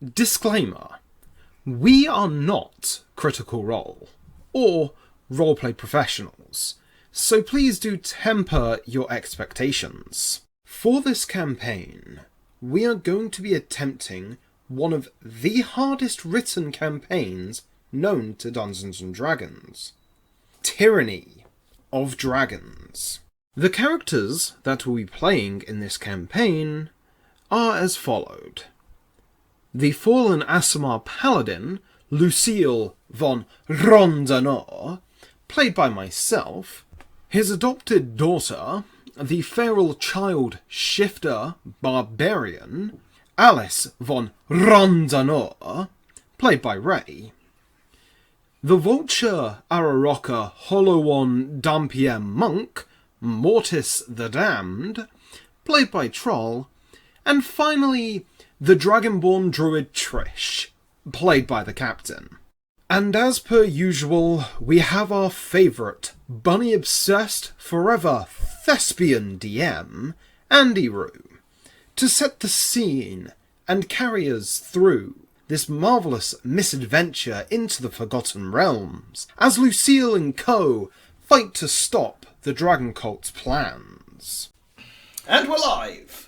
Disclaimer. We are not Critical Role or roleplay professionals, so please do temper your expectations. For this campaign, we are going to be attempting one of the hardest written campaigns known to Dungeons & Dragons. Tyranny of Dragons. The characters that we'll be playing in this campaign are as followed. The fallen Aasimar paladin, Lucille von Rondanor, played by myself, his adopted daughter, the feral child shifter barbarian, Alice von Rondanor, played by Ray, the vulture Araroka Holowon Dampiem monk, Mortis the Damned, played by Troll, and finally, the Dragonborn druid Trish, played by the captain. And as per usual, we have our favourite, bunny-obsessed, forever thespian DM, Andy Rue, to set the scene and carry us through this marvellous misadventure into the Forgotten Realms, as Lucille and co. fight to stop the Dragon Cult's plans. And we're live!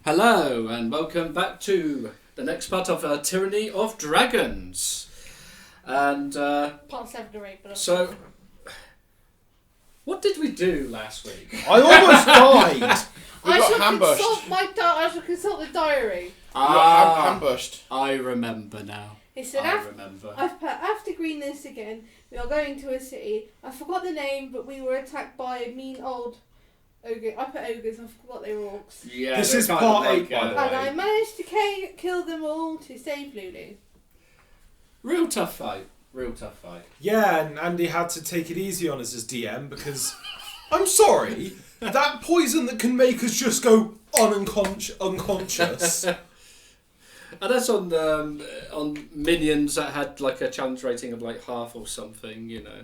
Hello, and welcome back to the next part of Tyranny of Dragons. And, Part 7 or 8, but so, what did we do last week? I almost died! We got ambushed. I shall consult the diary. We got ambushed. I remember now. It said, remember. I've put, after greenness again, we are going to a city. I forgot the name, but we were attacked by a mean old ogre. I put ogres, I forgot they were orcs. Yeah, This they're is kind part of 8, by the way. And I managed to kill them all to save Lulu. Real tough fight. Real tough fight. Yeah, and Andy had to take it easy on us as DM because, I'm sorry, that poison that can make us just go unconscious. And that's on minions that had like a challenge rating of like half or something, you know.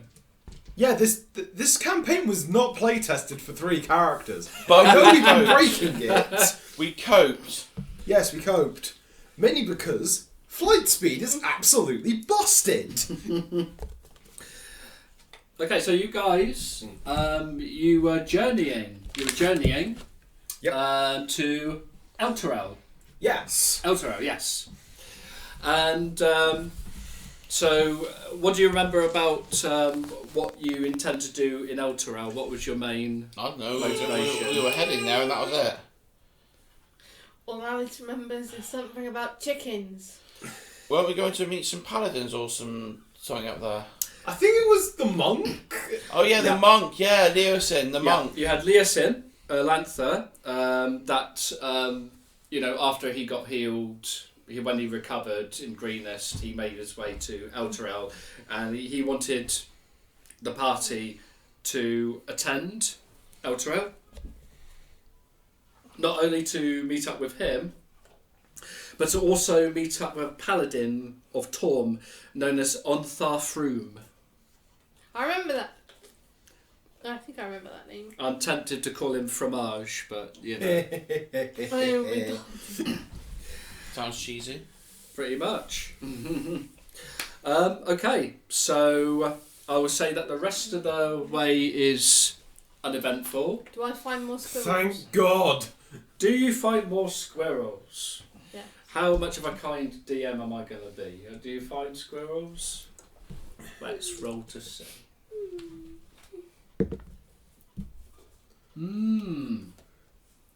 Yeah, this campaign was not play tested for 3 characters. But I know we've been breaking it. we coped. Yes, we coped. Mainly because flight speed is absolutely busted. Okay, so you guys, you were journeying. Yep. To Elturel. Yes. Elturel, yes. And so, what do you remember about what you intend to do in Elturel? What was your main I don't know. motivation? We were heading there, and that was it. All I remember is something about chickens. Weren't we going to meet some paladins or something up there? I think it was the monk. Oh yeah, the monk. Yeah, Leosin, the monk. You had Leosin, Lanther, that after he got healed, when he recovered in Greenest, he made his way to Elturel, and he wanted the party to attend Elturel. Not only to meet up with him, but to also meet up with a paladin of Torm known as Ontharr Froom. I remember that. I think I remember that name. I'm tempted to call him Fromage, but you know. Sounds cheesy. Pretty much. Okay, so I will say that the rest of the way is uneventful. Do I find more squirrels? Thank God. Do you find more squirrels? Yeah. How much of a kind DM am I going to be? Do you find squirrels? Let's roll to see.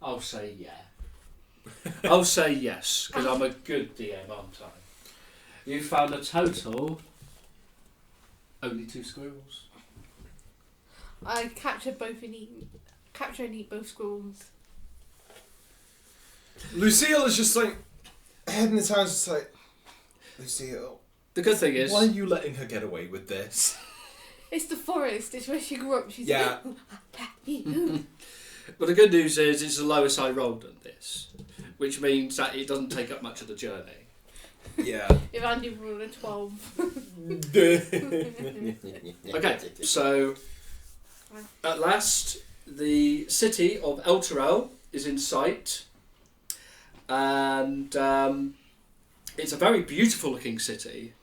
I'll say yeah. I'll say yes, because I'm a good DM, aren't I? You found a total only 2 squirrels. I capture and eat both squirrels. Lucille is just like, head in his hands, just like, Lucille, The good thing is, why are you letting her get away with this? It's the forest. It's where she grew up. She's Yeah. but the good news is it's the lowest I rolled on this, which means that it doesn't take up much of the journey. Yeah. If Andy rolled a 12. Okay, so at last the city of Elturel is in sight, and It's a very beautiful looking city.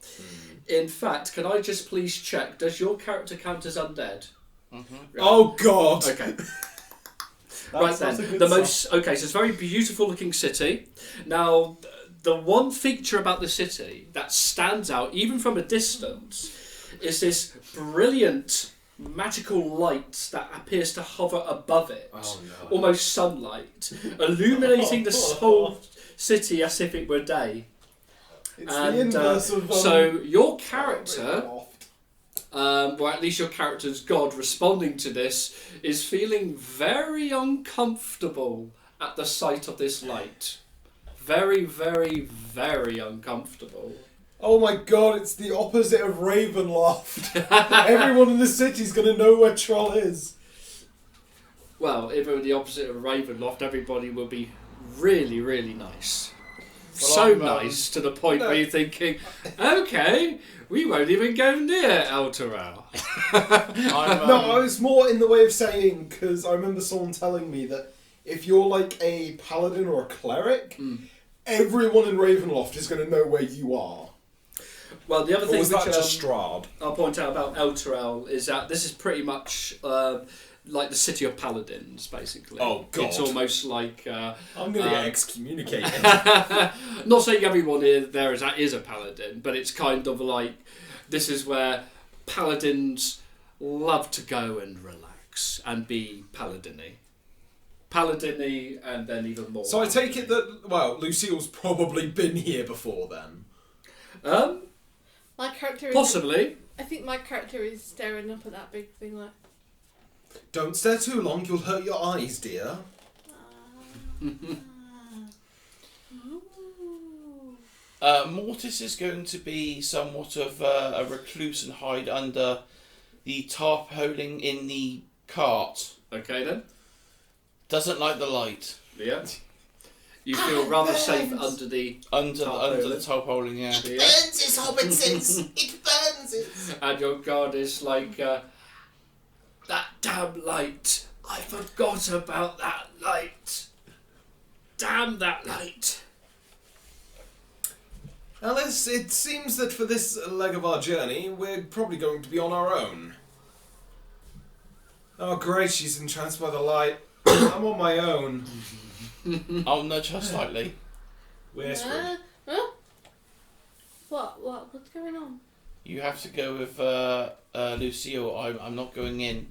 In fact, can I just please check, does your character count as undead? Mm-hmm. Oh God! Okay. That's Right a then, good the sign. most okay. So it's a very beautiful looking city. Now, the one feature about the city that stands out, even from a distance, is this brilliant magical light that appears to hover above it, Oh no! almost sunlight, illuminating the whole city as if it were day. It's And the inverse of so your character. Ravenloft. Or at least your character's god responding to this is feeling very uncomfortable at the sight of this light. Very, very, very uncomfortable. Oh my God! It's the opposite of Ravenloft. Everyone in the city's gonna know where Troll is. Well, if it were the opposite of Ravenloft, everybody would be really, really nice. Well, So I'm, nice to the point no. where you're thinking, okay, we won't even go near Elturel. I'm, No, I was more in the way of saying, because I remember someone telling me that if you're like a paladin or a cleric, everyone in Ravenloft is going to know where you are. Well, the other Or thing was which that just Strahd? I'll point out about Elturel is that this is pretty much like the city of paladins, basically. Oh, God. It's almost like... I'm gonna get excommunicated. not saying everyone there is a paladin, but it's kind of like this is where paladins love to go and relax and be paladin-y. Paladin-y and then even more. So I take it that, well, Lucille's probably been here before then. My character is. Possibly. I think my character is staring up at that big thing like. Don't stare too long, you'll hurt your eyes, dear. Mortis is going to be somewhat of a recluse and hide under the tarpaulin in the cart. Okay then. Doesn't like the light. Yeah. You feel rather safe under the... Under Tarpaulin. the tarpaulin, yeah. Yeah. Burns his Hobbinsons! It burns it! And your guard is like, that damn light. I forgot about that light. Damn that light. Alice, it seems that for this leg of our journey, we're probably going to be on our own. Oh great, she's entranced by the light. I'm on my own. I'll nudge her slightly. We're screwed. Huh? What's going on? You have to go with Lucille. I'm not going in.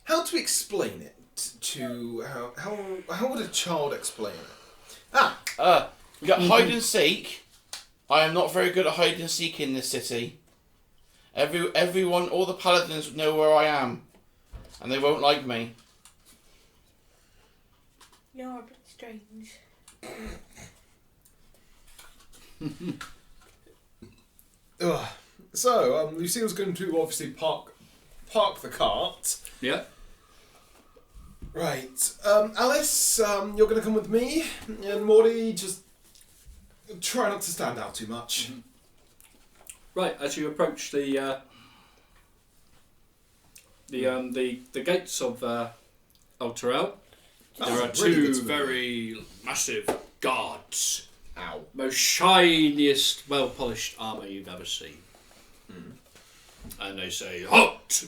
How to explain it to how would a child explain it? We got hide and seek. I am not very good at hide and seek in this city. Everyone, all the paladins know where I am, and they won't like me. You're a bit strange. So, Lucille's going to obviously park the cart. Yeah. Right. Alice, you're going to come with me, and Morty, just try not to stand out too much. Right, as you approach the gates of Elturel, there are two very massive guards. Ow. Most shiniest, well-polished armour you've ever seen. And they say, "Halt!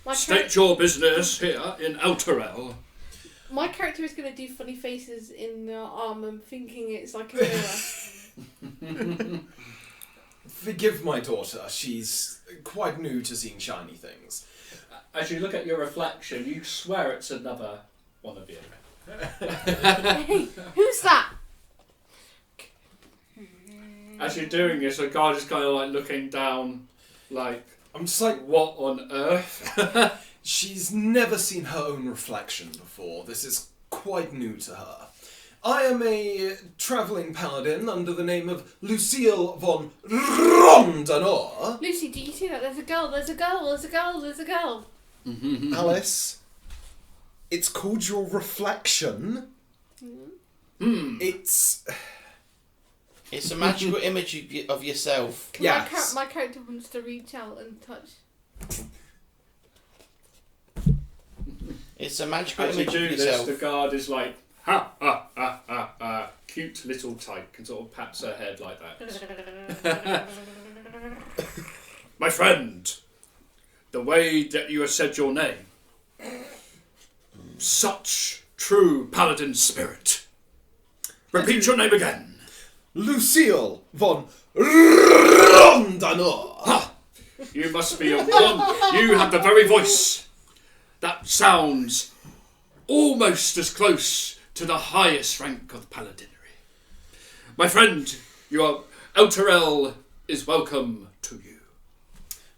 My, State your business here in Elturel." my character is going to do funny faces in the armour, thinking it's like a mirror. Forgive my daughter, she's quite new to seeing shiny things. As you look at your reflection, you swear it's another one of you. Hey, who's that? As you're doing this, the guard is kind of like looking down, like, I'm just like, what on earth? she's never seen her own reflection before. This is quite new to her. I am a travelling paladin under the name of Lucille von Rondanor. Lucy, do you see that? There's a girl, there's a girl, there's a girl, there's a girl. Alice, it's called your reflection. It's It's a magical image of yourself. yes. My character wants to reach out and touch. It's a magical As you image of do this, yourself. the guard is like, Ha ha ha ha ha. Cute little tyke and sort of pats her head like that. My friend, the way that you have said your name, such true paladin spirit. Repeat your name again. Lucille von Rondanor. Ha! You must be a one. You have the very voice that sounds almost as close to the highest rank of paladinry. My friend, your Elturel is welcome to you.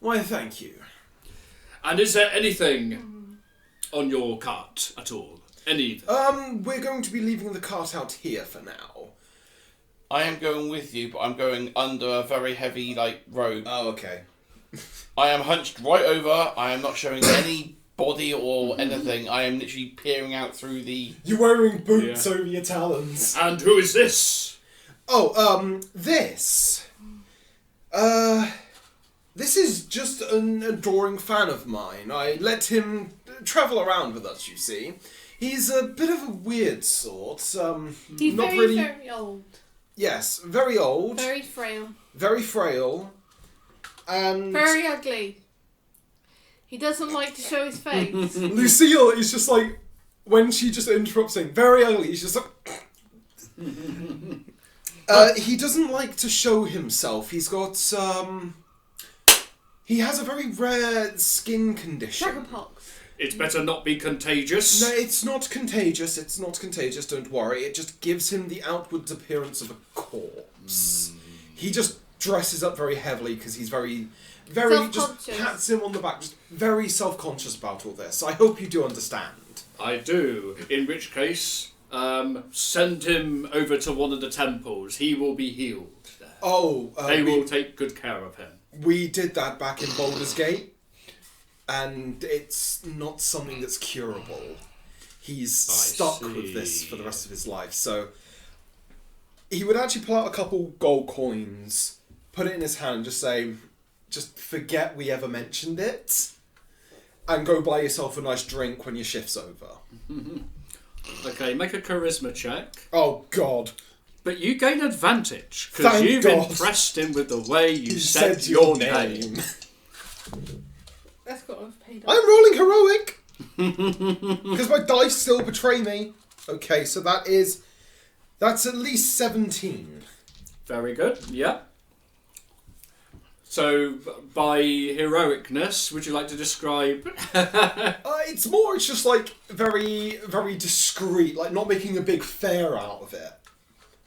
Why, thank you. And is there anything on your cart at all? Any? We're going to be leaving the cart out here for now. I am going with you, but I'm going under a very heavy, robe. Oh, okay. I am hunched right over. I am not showing any body or anything. I am literally peering out through the... You're wearing boots over your talons. And who is this? Oh, this. This is just an adoring fan of mine. I let him travel around with us, you see. He's a bit of a weird sort. He's not very, really... very old. Yes, very old. Very frail. Very frail. And... Very ugly. He doesn't like to show his face. Lucille is just like... When she just interrupts saying, very ugly, he's just like... he doesn't like to show himself. He's got, he has a very rare skin condition. Chickenpox. It better not be contagious. No, it's not contagious. It's not contagious, don't worry. It just gives him the outward appearance of a corpse. He just dresses up very heavily because he's very just Self-conscious. pats him on the back, just very self-conscious about all this. I hope you do understand. I do. In which case, send him over to one of the temples. He will be healed there. Oh, They will take good care of him. we did that back in Baldur's Gate. And it's not something that's curable. He's stuck with this for the rest of his life. So he would actually pull out a couple gold coins, put it in his hand, and just say, just forget we ever mentioned it, and go buy yourself a nice drink when your shift's over. Okay, make a charisma check. Oh, God. But you gain advantage because Thank you've God. impressed him with the way you said said your name. That's got to have paid off. I'm rolling heroic! Because my dice still betray me. Okay, so that's at least 17. Very good, yeah. So, by heroicness, would you like to describe... It's just like very, very discreet, like not making a big fair out of it.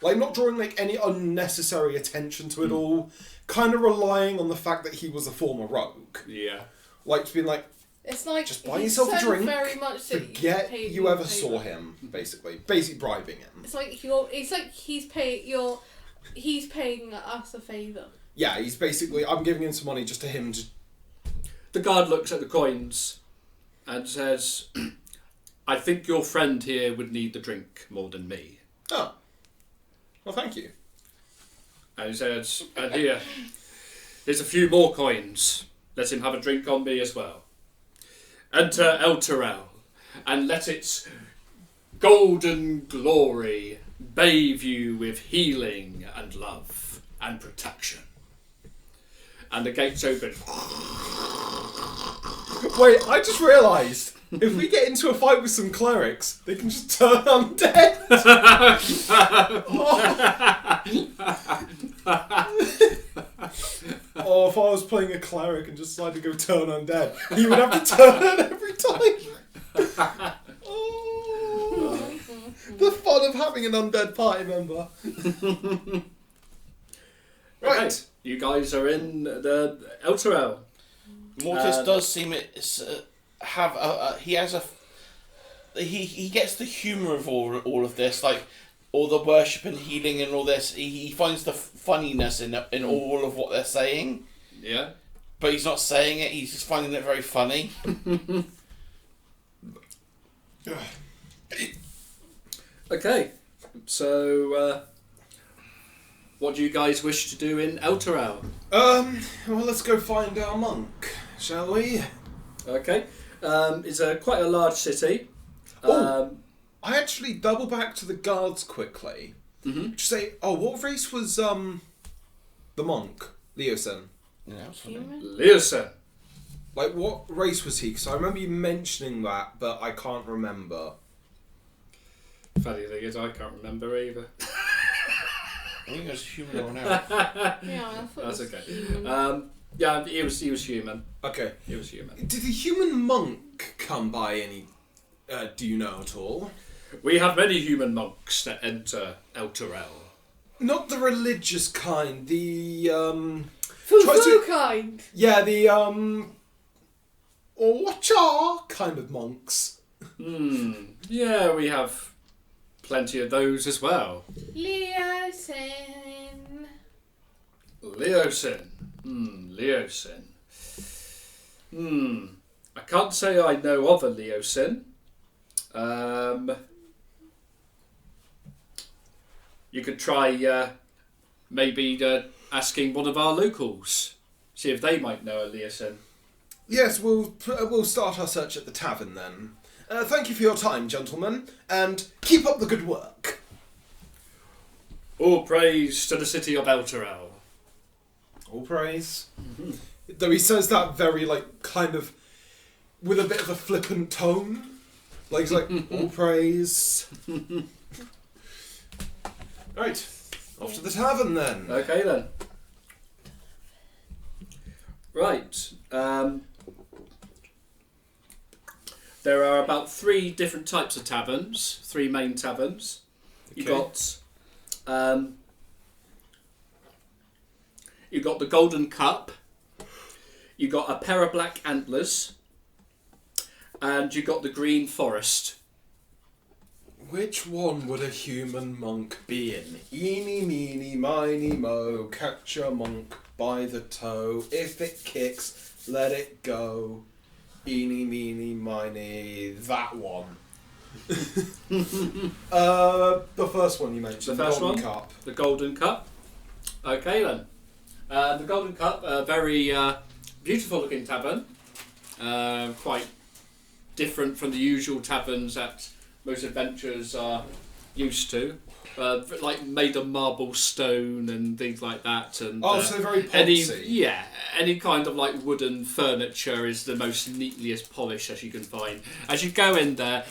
Like not drawing like any unnecessary attention to it all. Kind of relying on the fact that he was a former rogue. Yeah. Like to be like, It's like just buy he's yourself a so drink, very much that forget paid you me ever a saw favour. him, basically. Basically bribing him. It's like he's paying us a favour. Yeah, he's basically, I'm giving him some money just to him to... The guard looks at the coins and says, I think your friend here would need the drink more than me. Oh. Well, thank you. And he says, and here, there's a few more coins. Let him have a drink on me as well. Enter Elturel, and let its golden glory bathe you with healing and love and protection. And the gates open. Wait, I just realised, if we get into a fight with some clerics, they can just turn undead. Oh, if I was playing a cleric and just decided to go turn undead, he would have to turn every time. Oh, the fun of having an undead party member. Right. Okay, you guys are in the Elturel. Mortis does seem have he has a he gets the humour of all of this, like all the worship and healing and all this. He finds the funniness in all of what they're saying. Yeah. But he's not saying it. He's just finding it very funny. Okay, so what do you guys wish to do in Elturel? Well, let's go find our monk, shall we? Okay, it's quite a large city. Oh. I actually double back to the guards quickly. Mm-hmm. Just say, oh, what race was the monk, Leosen? Yeah, Human? Leosen. Like, what race was he? Because I remember you mentioning that, but I can't remember. Funny thing is, I can't remember either. I think it was human or an elf. Yeah, I thought That's it was okay. human. Yeah, he was human. Okay. He was human. Did the human monk come by any... do you know at all? We have many human monks that enter Elturel. Not the religious kind, the, Foo kind. yeah, the, Ocha kind of monks. Yeah, we have plenty of those as well. Leosin. Leosin. Leosin. I can't say I know of a Leosin. You could try maybe asking one of our locals. See if they might know a Leosin. Yes, we'll start our search at the tavern then. Thank you for your time, gentlemen, and keep up the good work. All praise to the city of Elturel. All praise. Though he says that very, like, kind of, with a bit of a flippant tone. Like, he's like, all praise. Right, off to the tavern then. Okay then. Right. There are about 3 different types of taverns. 3 main taverns. You've got the Golden Cup. You got a pair of black antlers. And you got the Green Forest. Which one would a human monk be in? Eeny, meeny, miny, mo, catch a monk by the toe. If it kicks, let it go. Eeny, meeny, miny, that one. The first one you mentioned, The first Golden one? Cup. The Golden Cup. Okay then. The Golden Cup, a very beautiful looking tavern. Quite different from the usual taverns that most adventurers are used to. Like made of marble stone and things like that. And So very any poncy. any kind of like wooden furniture is the most neatliest polished as you can find. As you go in there,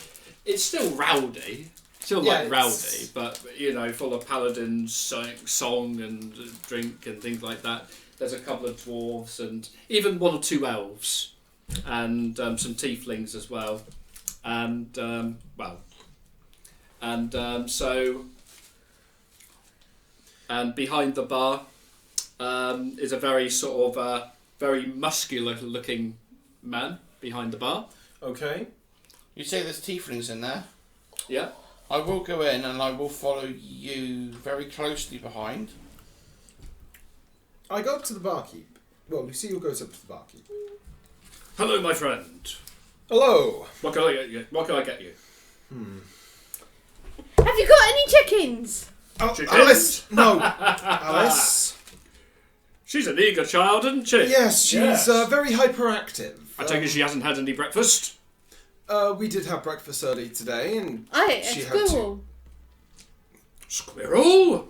it's still rowdy. Still like rowdy, but full of paladins song and drink and things like that. There's a couple of dwarves and even 1 or 2 elves and some tieflings as well. And and behind the bar is a very sort of very muscular looking man behind the bar. Okay. You say there's tieflings in there? Yeah. I will go in and I will follow you very closely behind. I go up to the barkeep. Well, Lucille goes up to the barkeep. Hello, my friend. Hello. What can I get you? What can I get you? Have you got any chickens? Oh, Chickens? Alice! No. Alice? She's an eager child, isn't she? Yes, she's very hyperactive. I take it she hasn't had any breakfast. We did have breakfast early today, and I ate she a had to. squirrel. Squirrel?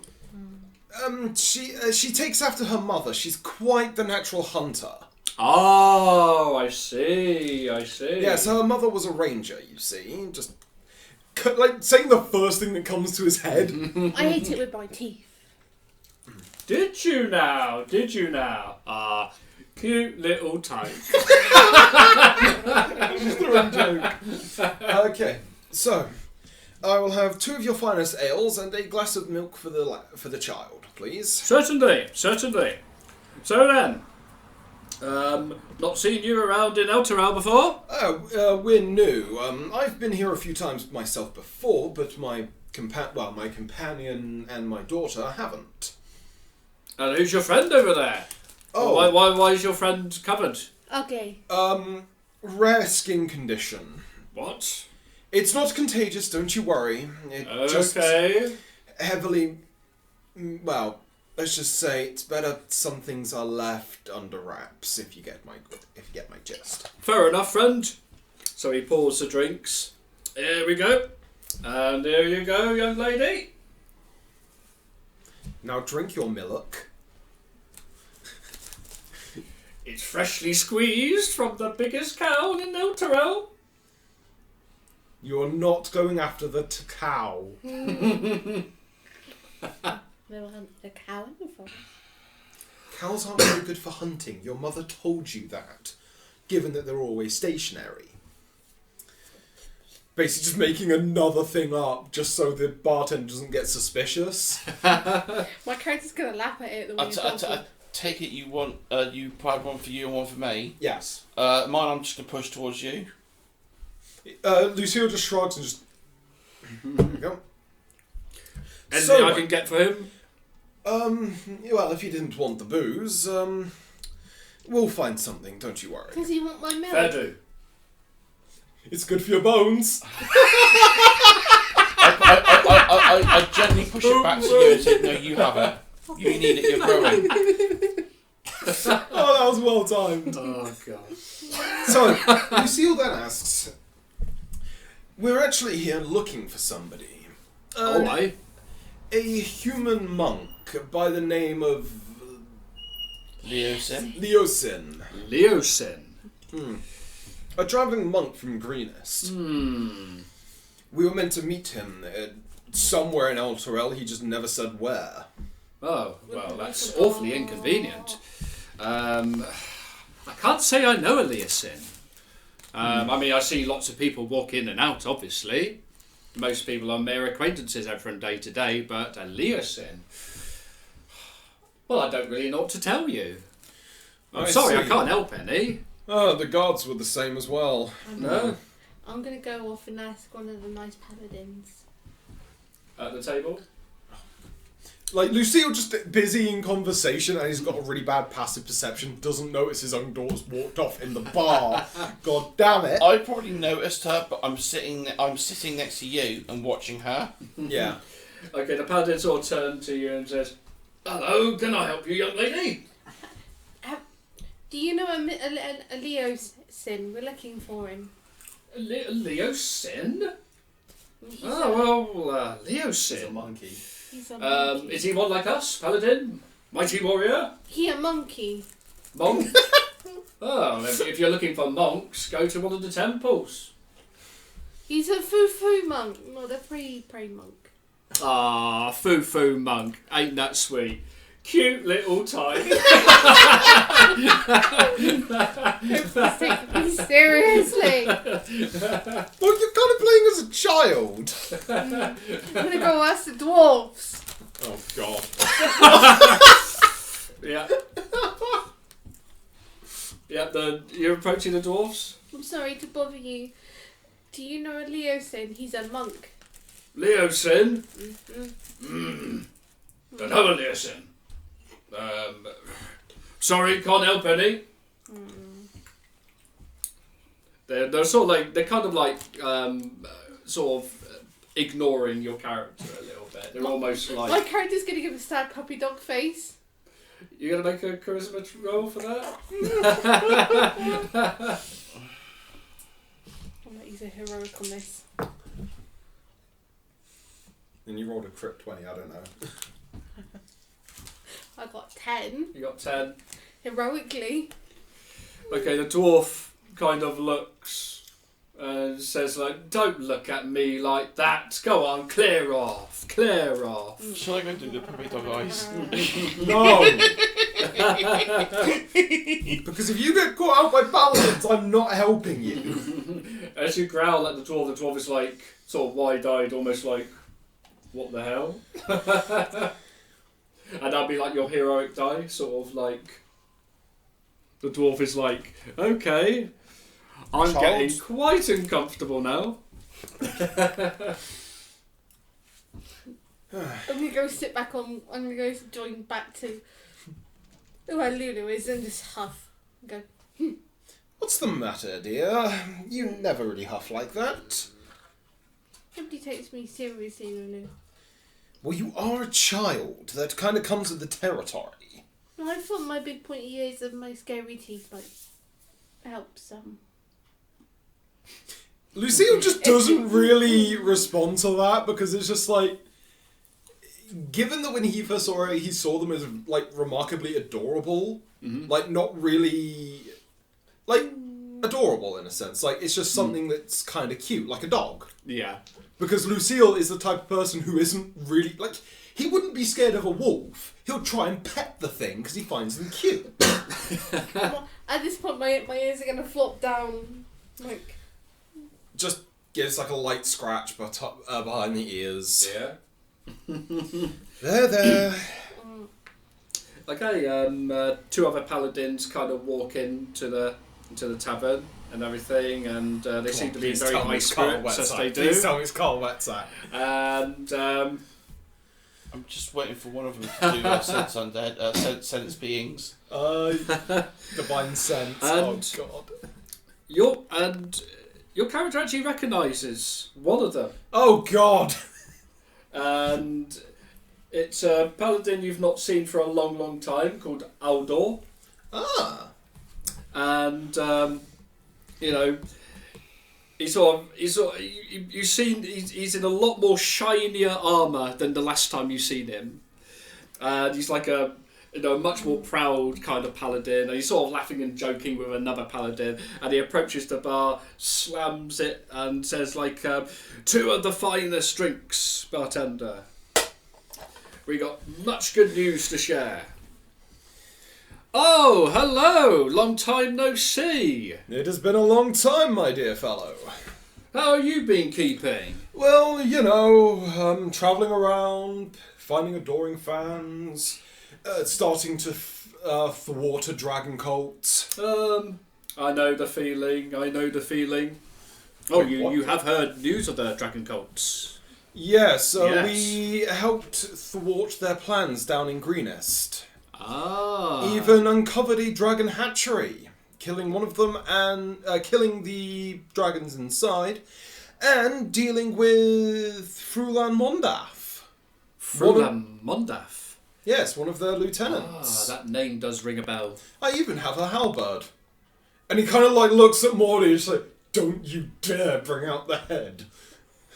She takes after her mother. She's quite the natural hunter. Oh, I see. Yes, her mother was a ranger, you see. Just, like, saying the first thing that comes to his head. I ate it with my teeth. Did you now? Ah, cute little tyke. Just the wrong joke. Okay, so I will have 2 of your finest ales and a glass of milk for the child, please. Certainly. So then, not seen you around in Elturel before? We're new. I've been here a few times myself before, but my companion and my daughter haven't. And who's your friend over there? Oh. Why is your friend covered? Okay. Rare skin condition. What? It's not contagious, don't you worry. It just Okay. heavily... Well, let's just say it's better some things are left under wraps, if you get my gist. Fair enough, friend. So he pours the drinks. Here we go. And there you go, young lady. Now drink your milk. It's freshly squeezed from the biggest cow in El Tyrell. You're not going after the cow. They were the cow in the forest. Cows aren't very good for hunting. Your mother told you that, given that they're always stationary. Basically just making another thing up just so the bartender doesn't get suspicious. My character's gonna laugh at it the way I take it you want you provide one for you and one for me. Yes. Mine I'm just gonna push towards you. Lucille just shrugs and just... There you go. Anything I can get for him? Well, if you didn't want the booze, we'll find something, don't you worry. Does he want my milk? Fair do. It's good for your bones. I gently push it back to you and say, no, you have it. You need it, you're growing. Oh, that was well timed. Oh, God. So, Lucille then asks, we're actually here looking for somebody. Aye. A human monk by the name of... Leosin. Leosin. Leosin. A travelling monk from Greenest. We were meant to meet him somewhere in El Tyrell, he just never said where. Oh, well, that's awfully inconvenient. I can't say I know a Leosin. I mean, I see lots of people walk in and out, obviously. Most people are mere acquaintances from day to day, but a Leosin... Well, I don't really know what to tell you. I'm sorry, I can't help any. Oh, the guards were the same as well. No? I'm gonna go off and ask one of the nice paladins. At the table? Like, Lucille just busy in conversation and he's got a really bad passive perception, doesn't notice his own daughter's walked off in the bar. God damn it. I probably noticed her, but I'm sitting next to you and watching her. Yeah. Okay, the paladin sort of turns to you and says, "Hello, can I help you, young lady?" Do you know a Leosin? We're looking for him. A Leosin? He's Oh, well, He's a Leosin. monkey. He's a monkey. Is he one like us, paladin? Mighty warrior? He a monkey. Monk? Oh, if you're looking for monks, go to one of the temples. He's a foo-foo monk, not a prey monk. Ah, foo-foo monk. Ain't that sweet? Cute little type. Please take me seriously. Well, you're kind of playing as a child. I'm gonna go ask the dwarves. Oh, God. Yeah. Yeah, you're approaching the dwarfs? I'm sorry to bother you. Do you know a Leosin? He's a monk. Leosin? Mm-hmm. Don't have a Leosin. Sorry, can't help any. They're sort of like, they're kind of like, sort of ignoring your character a little bit. They're almost My like, character's gonna give a sad puppy dog face. you're gonna make a charisma roll for that? I'll let you say heroic on this. And you rolled a crit 20, I don't know. I got 10. You got 10. Heroically. Okay, the dwarf kind of looks and says like, "Don't look at me like that. Go on, clear off, clear off." Shall I go and do the puppy dog eyes? No! Because if you get caught out by paladins, I'm not helping you. As you growl at the dwarf is like sort of wide-eyed, almost like, "What the hell?" And that'd be like your heroic die, sort of like. The dwarf is like, "Okay, I'm Child. getting quite uncomfortable now." I'm gonna go sit back on. I'm gonna go join back to where Lulu is and just huff. And go. What's the matter, dear? You never really huff like that. Nobody takes me seriously, Lulu. Well, you are a child. That kind of comes with the territory. I thought my big pointy ears and my scary teeth help some. Lucille just doesn't really respond to that because it's just like, given that when he first saw her, he saw them as like remarkably adorable, like not really, like adorable in a sense. Like it's just something that's kind of cute, like a dog. Yeah. Because Lucille is the type of person who isn't really like. He wouldn't be scared of a wolf. He'll try and pet the thing because he finds them cute. At this point, my ears are gonna flop down, like. Just gives like a light scratch behind the ears. Yeah. There. Okay. Two other paladins kind of walk into the tavern and everything, and they seem to be in very high spirits as they do. Please tell me it's Carl Wetsack. And I'm just waiting for one of them to do sense undead, sense beings. Divine sense. And oh god. Your character actually recognises one of them. Oh god. And it's a paladin you've not seen for a long, long time called Aldor. Ah. And he's in a lot more shinier armour than the last time you've seen him. And he's like a much more proud kind of paladin, and he's sort of laughing and joking with another paladin, and he approaches the bar, slams it, and says like, 2 of the finest drinks, bartender. We got much good news to share. Oh, hello! Long time no see! It has been a long time, my dear fellow. How have you been keeping? Well, travelling around, finding adoring fans, starting to thwart a dragon cult. I know the feeling. Oh, you have heard news of the dragon cults? Yes, Yes. we helped thwart their plans down in Greenest. Ah. Even uncovered a dragon hatchery, killing one of them and killing the dragons inside, and dealing with Frulan Mondaf. Frulan Mondaf? Yes, one of their lieutenants. Ah, that name does ring a bell. I even have a halberd. And he kind of like looks at Morty and he's like, don't you dare bring out the head.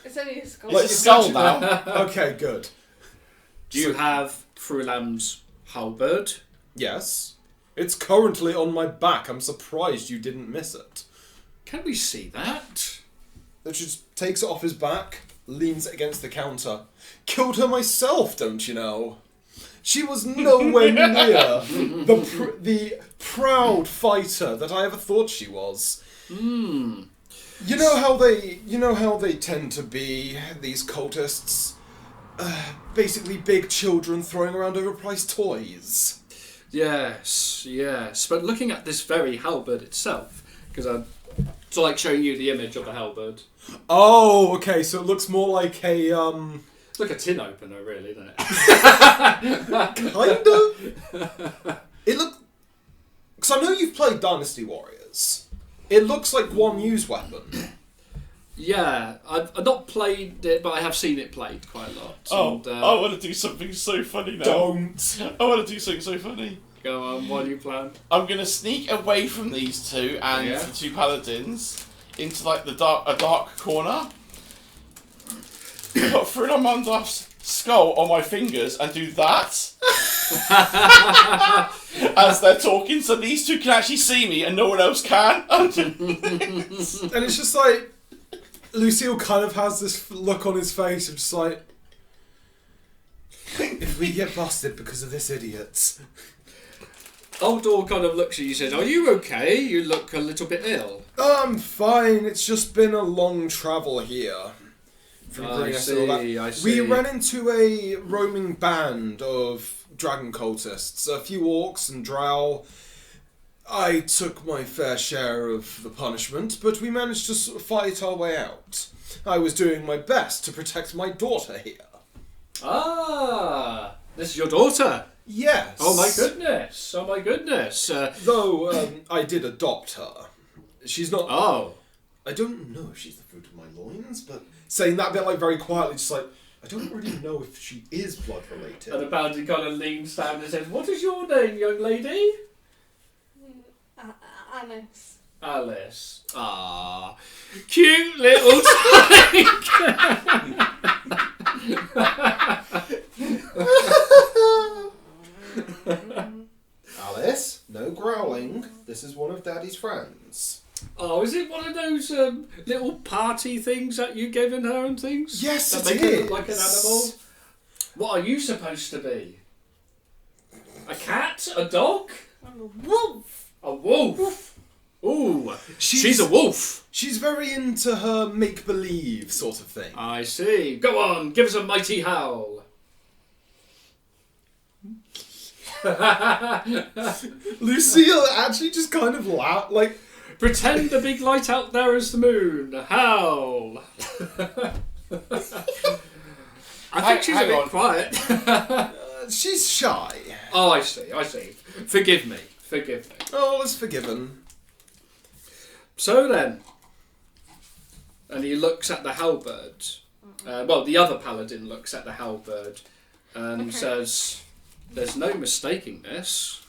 It's only a skull. It's a skull now. Okay, good. Do you have Frulan's halberd? Yes. It's currently on my back. I'm surprised you didn't miss it. Can we see that? That just takes it off his back, leans it against the counter. Killed her myself, don't you know? She was nowhere near the proud fighter that I ever thought she was. Hmm. You know how they tend to be, these cultists. Basically big children throwing around overpriced toys. Yes. But looking at this very halberd itself, because I'm like showing you the image of the halberd. Oh, okay, so it looks more like a, It's like a tin opener, really, isn't it? kind of? It look... Because I know you've played Dynasty Warriors. It looks like one used weapon. Yeah, I've not played it, but I have seen it played quite a lot. Oh, and, I want to do something so funny now. Don't. I want to do something so funny. Go on, what do you plan? I'm going to sneak away from these two and the 2 paladins into like a dark corner. Put Frulan Mondaf's skull on my fingers and do that as they're talking, so these 2 can actually see me and no one else can. And it's just like... Lucille kind of has this look on his face of just like... If we get busted because of this idiot... Aldor kind of looks at you and says, "Are you okay? You look a little bit ill." I'm fine, it's just been a long travel here. From Greenest and all that. I see. We ran into a roaming band of dragon cultists, a few orcs and drow. I took my fair share of the punishment, but we managed to sort of fight our way out. I was doing my best to protect my daughter here. Ah, this is your daughter. Yes. Oh my goodness. Though I did adopt her. She's not... Oh. I don't know if she's the fruit of my loins, but saying that bit like very quietly, just like, I don't really know if she is blood related. And the paladin kind of leans down and says, "What is your name, young lady?" Anis. Alice. Ah, cute little Alice, no growling. This is one of Daddy's friends. Oh, is it one of those little party things that you're giving her and things? Yes, that it make is. Look like an animal? What are you supposed to be? A cat? A dog? I'm a wolf. A wolf? Ooh, she's a wolf. She's very into her make-believe sort of thing. I see. Go on, give us a mighty howl. Lucille actually just kind of like... Pretend the big light out there is the moon. Howl. I think she's a bit quiet. She's shy. Oh, I see. Forgive me. Oh, it's forgiven. So then, and he looks at the halberd. Well, the other paladin looks at the halberd and says, "There's no mistaking this."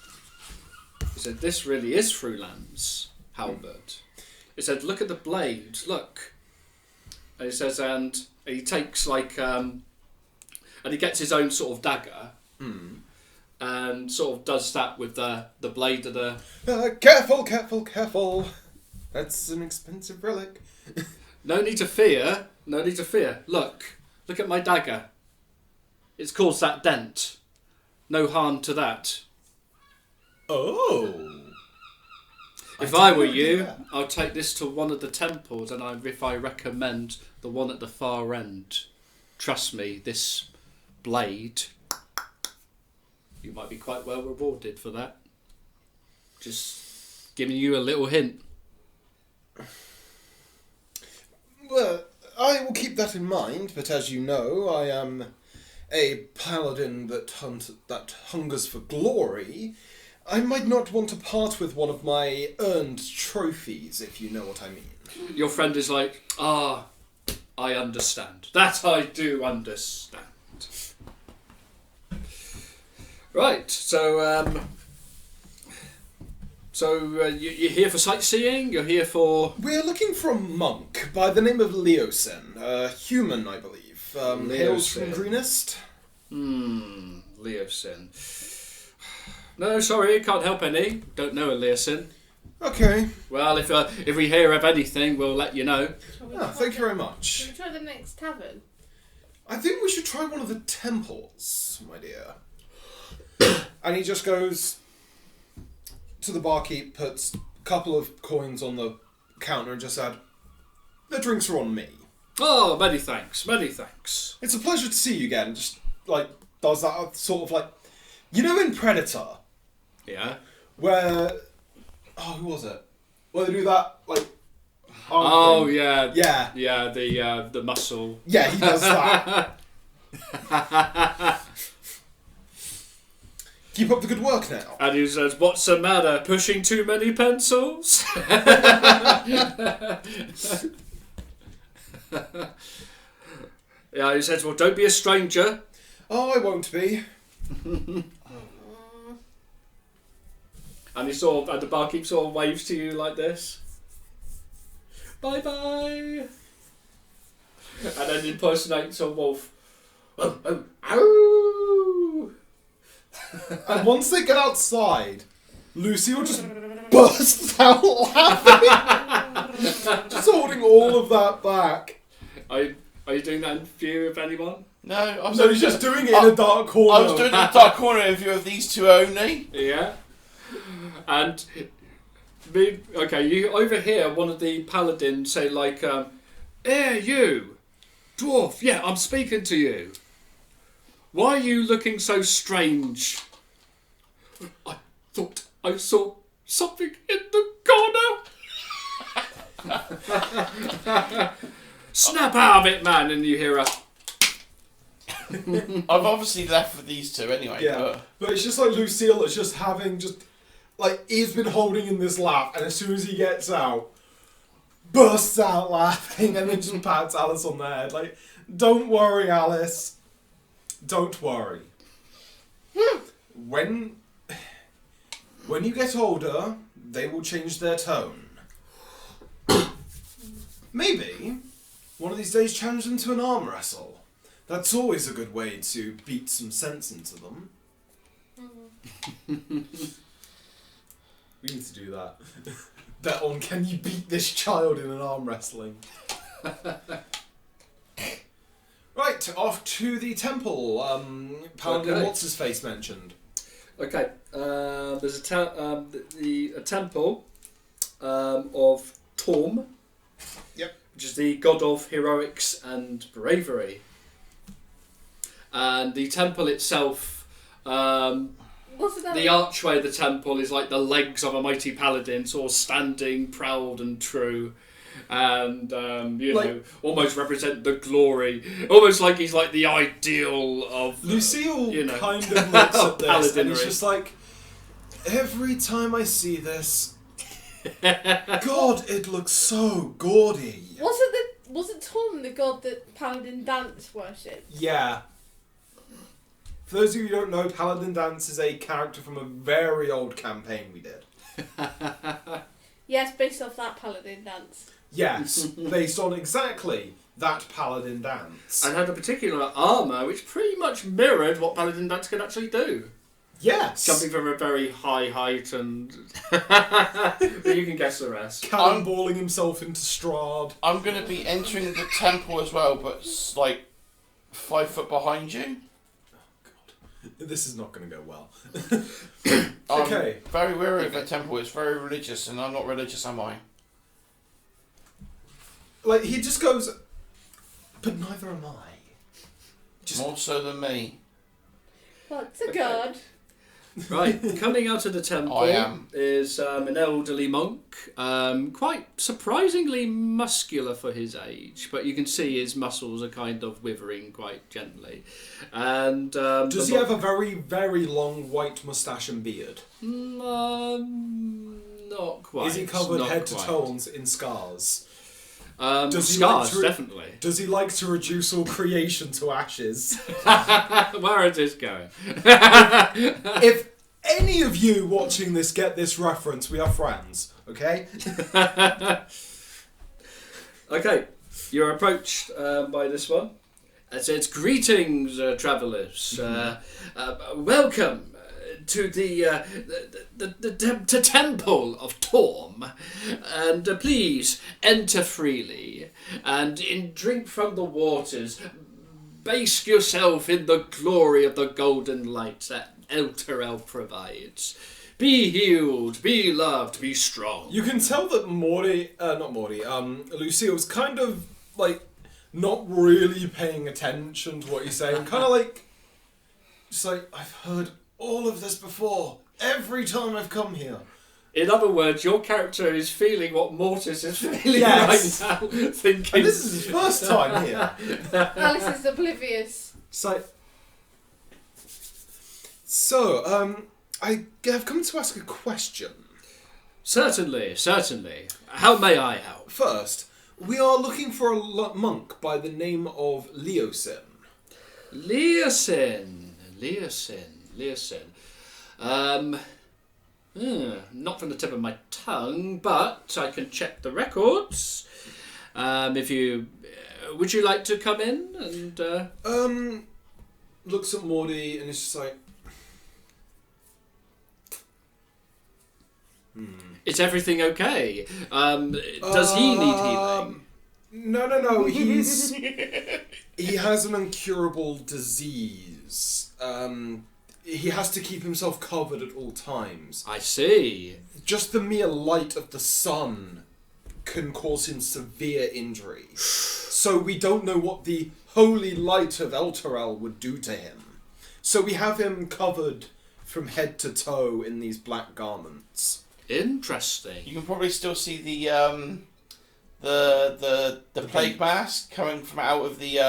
He said, "This really is Fruland's halberd." He said, "Look at the blade. Look." And he says, and he takes and he gets his own sort of dagger. And sort of does that with the blade of the... Careful. That's an expensive relic. No need to fear. Look at my dagger. It's caused that dent. No harm to that. Oh. If I were you, I'll take this to one of the temples, and if I recommend the one at the far end. Trust me, this blade... You might be quite well rewarded for that. Just giving you a little hint. Well, I will keep that in mind, but as you know, I am a paladin that hungers for glory. I might not want to part with one of my earned trophies, if you know what I mean. Your friend is like, I understand. That I do understand. Right, so you're here for sightseeing? You're here for... We're looking for a monk by the name of Leosin, a human, I believe. Hails from Greenest. Leosin. No, sorry, can't help any. Don't know a Leosin. Okay. Well, if we hear of anything, we'll let you know. Thank you very much. Shall we try the next tavern? I think we should try one of the temples, my dear. And he just goes to the barkeep, puts a couple of coins on the counter and just said, "The drinks are on me." Oh, many thanks. It's a pleasure to see you again. Just, does that sort of in Predator, Yeah? where... Oh, who was it? Where they do that, Oh, thing. yeah. Yeah. Yeah, the muscle. Yeah, he does that. Keep up the good work now. And he says, "What's the matter? Pushing too many pencils?" Yeah, he says, "Well, don't be a stranger." Oh, I won't be. And the barkeep sort of waves to you like this. Bye bye. And then impersonates a wolf. Oh, oh, ow! And once they get outside, Lucy will just burst out laughing. Just holding all of that back. Are you doing that in view of anyone? No, No, he's just doing it in a dark corner. I was doing it in a dark corner in view of these two only. Yeah. And you overhear one of the paladins say you, dwarf, yeah, I'm speaking to you. Why are you looking so strange? I thought I saw something in the corner. Snap out of it, man, and you hear a... I've obviously left with these two anyway. Yeah, but it's just Lucille is just having he's been holding in this laugh, and as soon as he gets out, bursts out laughing, and then just pats Alice on the head. Don't worry, Alice. Don't worry. When you get older, they will change their tone. Maybe one of these days challenge them to an arm wrestle. That's always a good way to beat some sense into them. We need to do that. Bet on can you beat this child in an arm wrestling. Right, off to the temple. Paladin Okay. What's His Face mentioned. Okay, there's a temple of Torm. Yep. Which is the god of heroics and bravery. And the temple itself, What's that? the archway of the temple is like the legs of a mighty paladin, sort of standing proud and true. And almost represent the glory, almost like he's like the ideal of Lucille you know, kind of looks at this and paladinry. it's just like, every time I see this, God, it looks so gaudy. Was it Tom, the god that Paladin Dance worshipped? Yeah. For those of you who don't know, Paladin Dance is a character from a very old campaign we did. Yes, based off that Paladin Dance. Yes, based on exactly that Paladin Dance. And had a particular armour which pretty much mirrored what Paladin Dance could actually do. Yes! Jumping from a very high height and... but you can guess the rest. Cannonballing himself into Strahd. I'm going to be entering the temple as well, but it's like 5 foot behind you. This is not going to go well. I'm very wary of the temple. It's very religious, and I'm not religious, am I? Like, he just goes, but neither am I. Just More so than me. What's a Okay. god? Right, coming out of the temple I am. is an elderly monk, quite surprisingly muscular for his age, but you can see his muscles are kind of withering quite gently. And Does he have a very, very long white moustache and beard? Not quite. Is he covered not head to quite. toe in scars? Does he scars, like to- definitely. Does he like to reduce all creation to ashes? Where is this going? If any of you watching this get this reference, we are friends, okay? Okay, you're approached by this one. It says, "Greetings, travellers. Welcome to the temple of Torm, and please enter freely and drink from the waters. Bask yourself in the glory of the golden light that Elturel provides. Be healed, be loved, be strong." You can tell that Lucille's kind of, like, not really paying attention to what he's saying. Kind of like, just like, I've heard all of this before. Every time I've come here. In other words, your character is feeling what Mortis is feeling Yes. right now, thinking... And this is his first time here. Alice is oblivious. So, I have come to ask a question. Certainly, certainly. How may I help? First, we are looking for a monk by the name of Leosin. Leosin. Not from the tip of my tongue, but I can check the records. If you... would you like to come in and... Looks at Morty and is just like, Is everything okay? Does he need healing? No. He has an incurable disease. He has to keep himself covered at all times. I see. Just the mere light of the sun can cause him severe injury. So we don't know what the holy light of Elturel would do to him. So we have him covered from head to toe in these black garments. Interesting. You can probably still see the plague mask coming from out of the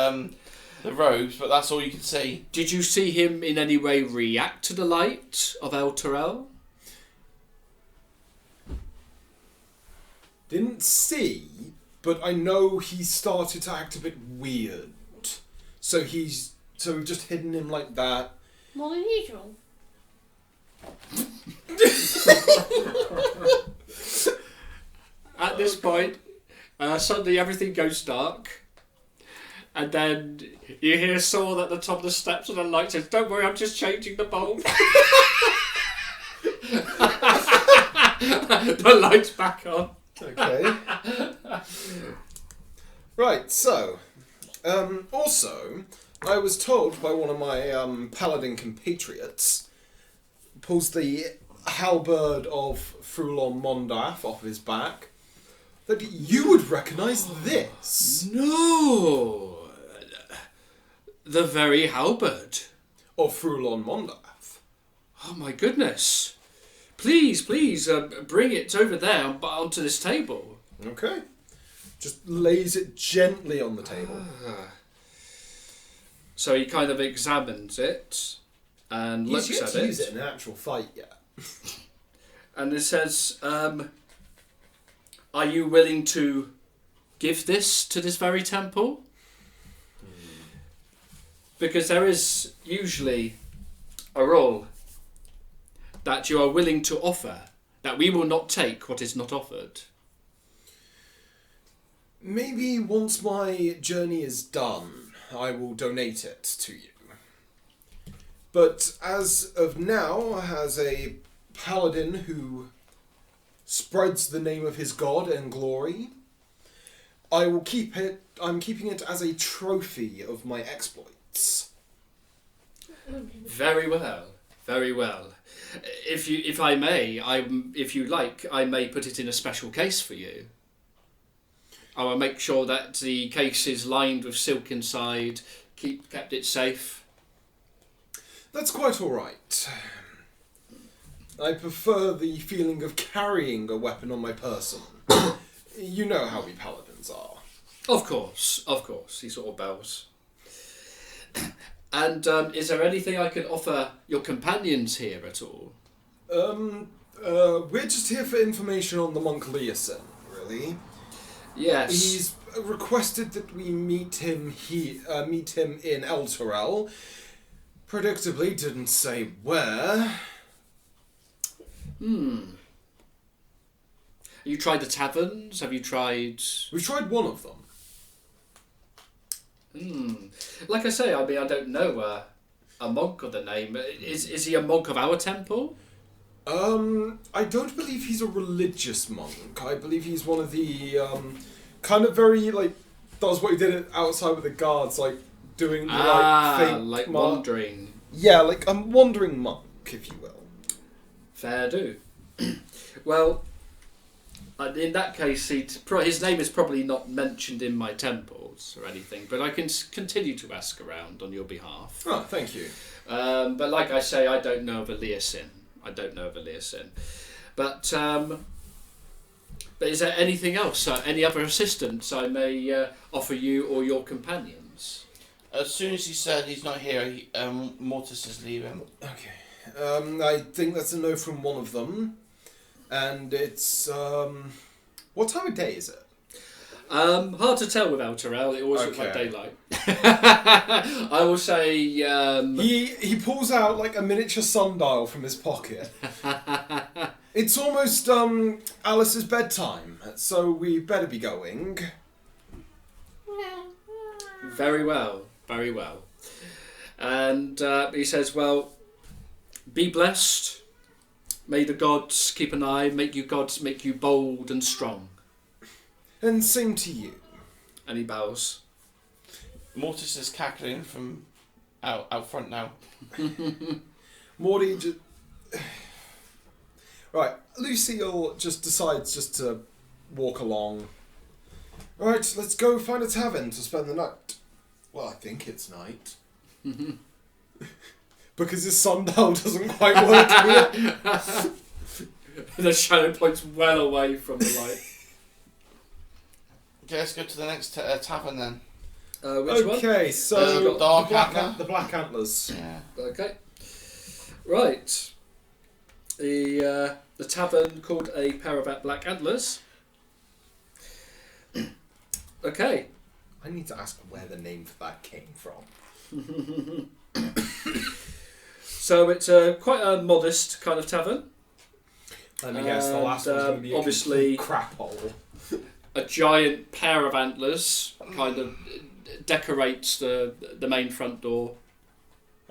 robes, but that's all you can see. Did you see him in any way react to the light of Elturel? Didn't see, but I know he started to act a bit weird. So we've just hidden him like that. More than usual. At this point, Suddenly everything goes dark. And then you hear Saul at the top of the steps and the light says, "Don't worry, I'm just changing the bulb." The light's back on. Okay. Right, so, also, I was told by one of my paladin compatriots, pulls the halberd of Frulon Mondath off his back, that you would recognise this. No! The very halberd. Of Frulon Mondath. Oh my goodness. Please, bring it over there onto this table. Okay. Just lays it gently on the table. So he kind of examines it and He's looks yet at to it. use it in an actual fight yet. And it says, "Are you willing to give this to this very temple?" Because there is usually a rule that you are willing to offer, that we will not take what is not offered. Maybe once my journey is done, I will donate it to you. But as of now, as a paladin who spreads the name of his god and glory, I will keep it. I'm keeping it as a trophy of my exploits. Very well, very well. If I may, if you like, I may put it in a special case for you. I will make sure that the case is lined with silk inside, kept it safe. That's quite all right. I prefer the feeling of carrying a weapon on my person. You know how we paladins are. Of course, he sort of bows. And is there anything I can offer your companions here at all? We're just here for information on the monk Leosin, really. Yes. He's requested that we meet him in Elturel. Predictably, didn't say where. You tried the taverns? Have you tried... We've tried one of them. Like I say, I mean, I don't know a monk of the name. Is he a monk of our temple? I don't believe he's a religious monk. I believe he's one of the, kind of very, does what he did outside with the guards, doing the, fake wandering. Yeah, like a wandering monk, if you will. Fair do. Well, in that case, his name is probably not mentioned in my temples or anything, but I can continue to ask around on your behalf. Oh, thank you. But like I say, I don't know of a Leosin. But is there anything else, any other assistance I may offer you or your companions? As soon as he said he's not here, Mortis is leaving. Okay. I think that's a no from one of them. And it's, what time of day is it? Hard to tell with Elturel. It always looks like daylight. I will say... He pulls out, a miniature sundial from his pocket. It's almost, Alice's bedtime, so we better be going. Very well. And he says, well, be blessed. May the gods keep an eye, make you bold and strong. And same to you. And he bows. Mortis is cackling from out front now. Morty just... Right, Lucille just decides just to walk along. Right, let's go find a tavern to spend the night. Well, I think it's night. Because his sundial doesn't quite work here. The shadow points well away from the light. Okay, let's go to the next tavern then. Which one? Okay, so the Black Antlers. Yeah. Okay. Right. The tavern called a Pair of Black Antlers. Okay. I need to ask where the name for that came from. So it's quite a modest kind of tavern. Let me guess, the last one's going to be obviously a crap hole. a giant pair of antlers kind of decorates the main front door.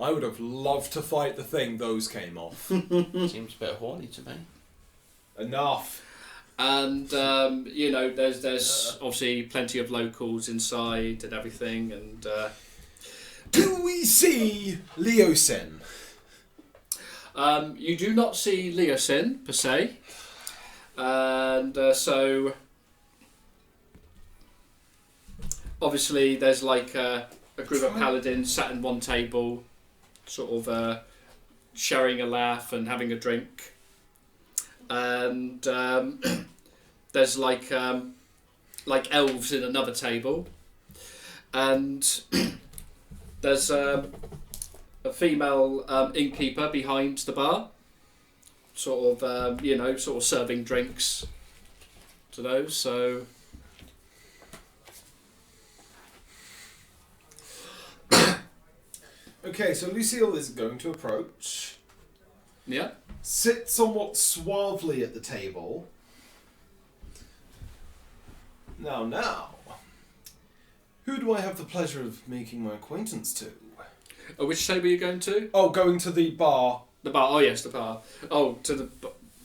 I would have loved to fight the thing those came off. Seems a bit horny to me. Enough. And you know, there's obviously plenty of locals inside and everything. And Do we see Leosin? you do not see Leosin per se, and so obviously there's like a group of paladins sat in one table, sort of sharing a laugh and having a drink, and there's like elves in another table, and there's a female innkeeper behind the bar, sort of sort of serving drinks to those. So Okay, so Lucille is going to approach, yeah. sit somewhat suavely at the table. Now, who do I have the pleasure of making my acquaintance to? Which table are you going to? Oh, going to the bar. The bar. Oh yes, the bar. Oh, to the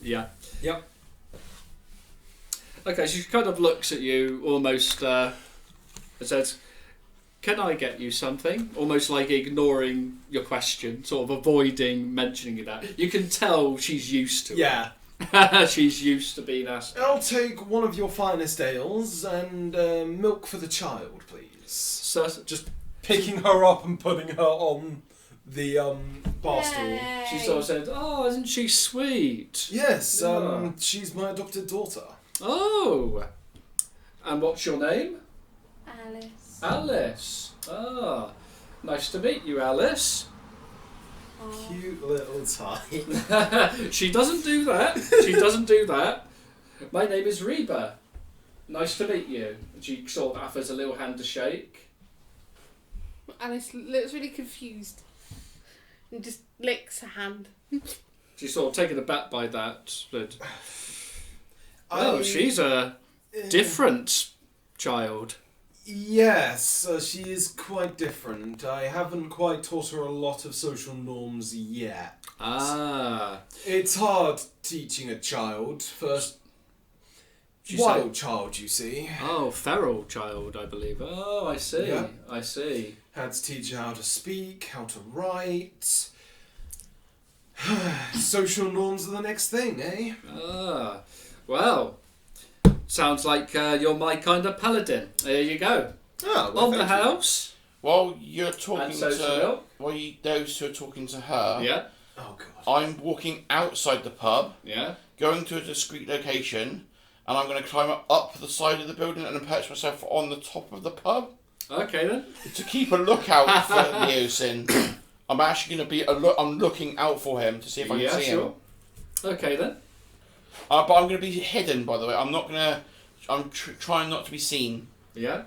yeah. Yep. Okay, she kind of looks at you almost and says, "Can I get you something?" Almost like ignoring your question, sort of avoiding mentioning that. You can tell she's used to it. Yeah. She's used to being asked. I'll take one of your finest ales and milk for the child, please. So, Just picking her up and putting her on the bar stool. Yay. she sort of said, "Oh, isn't she sweet?" Yes, Yeah. she's my adopted daughter. Oh, and what's your name? Alice. Alice. Ah, nice to meet you, Alice. Oh. Cute little tie. She doesn't do that. She doesn't do that. My name is Reba. Nice to meet you. And she sort of offers a little hand to shake. Alice looks really confused and just licks her hand. She's sort of taken aback by that. But, oh, she's a different child. Yes, she is quite different. I haven't quite taught her a lot of social norms yet. Ah. It's hard teaching a child. First, She wild said- child, you see. Oh, feral child, I believe. Oh, I see. Yeah. I see. Had to teach her how to speak, how to write. Social norms are the next thing, eh? Ah. Well, sounds like you're my kind of paladin. There you go. Oh, well, On the thank you. house. While you're talking And so she to, will. those who are talking to her, Yeah. Oh, God. I'm walking outside the pub, Yeah. going to a discreet location, and I'm going to climb up the side of the building and then perch myself on the top of the pub Okay then. to keep a lookout for Leosin. I'm actually going to be I'm looking out for him to see if I can see him. Okay then. But I'm going to be hidden, by the way. I'm not going to. I'm trying not to be seen. Yeah.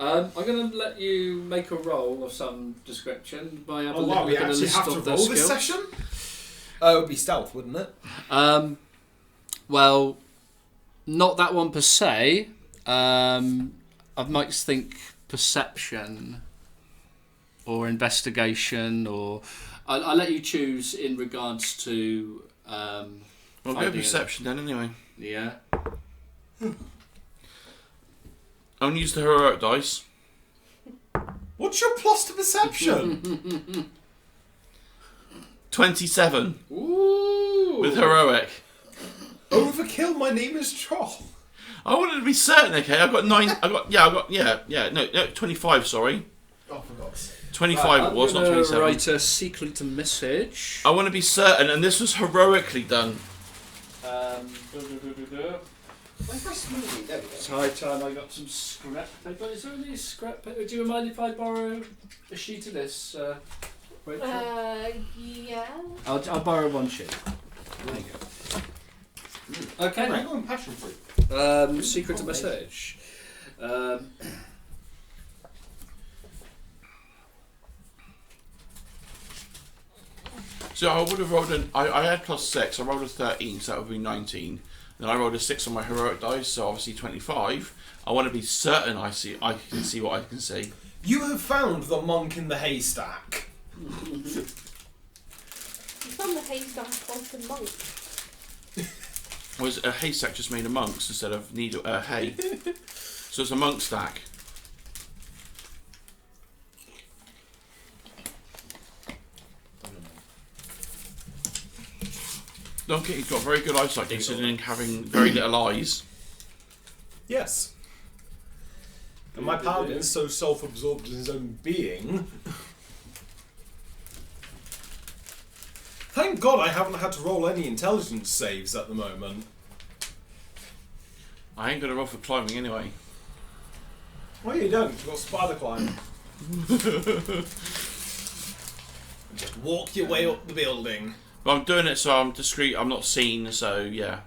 I'm going to let you make a roll of some description by having Oh, a wow, we look at a actually list have of to their roll this skills. session? It would be stealth, wouldn't it? Well, not that one per se. I might think perception or investigation, or I'll let you choose in regards to. Well, go finding perception then, anyway. Yeah. I'm going to use the heroic dice. What's your plus to perception? 27 Ooh. with heroic. Overkill, my name is Troll. I wanted to be certain. Okay, I got 25. Sorry, Oh, for God's sake. 25 it was, not 27. Write a secret message. I want to be certain, and this was heroically done. It's high time I got some scrap paper. Is there any scrap paper? Do you mind if I borrow a sheet of this, Rachel? Yeah. I'll borrow one sheet. There you go. Okay. Mango and passion fruit. Secret message. So I would have rolled I had +6. I rolled a 13, so that would be 19. and I rolled a 6 on my heroic dice, so obviously 25. I want to be certain I can see what I can see. You have found the monk in the haystack. You found the haystack of the monk. Was a haystack just made of monks instead of hay? So it's a monk stack. Donkey's got very good eyesight considering having very little eyes. Yes. And my paladin is so self-absorbed in his own being. Thank God I haven't had to roll any intelligence saves at the moment. I ain't gonna roll for climbing anyway. Well, you don't. You've got spider climb. Just walk your way up the building. But I'm doing it so I'm discreet, I'm not seen, so yeah.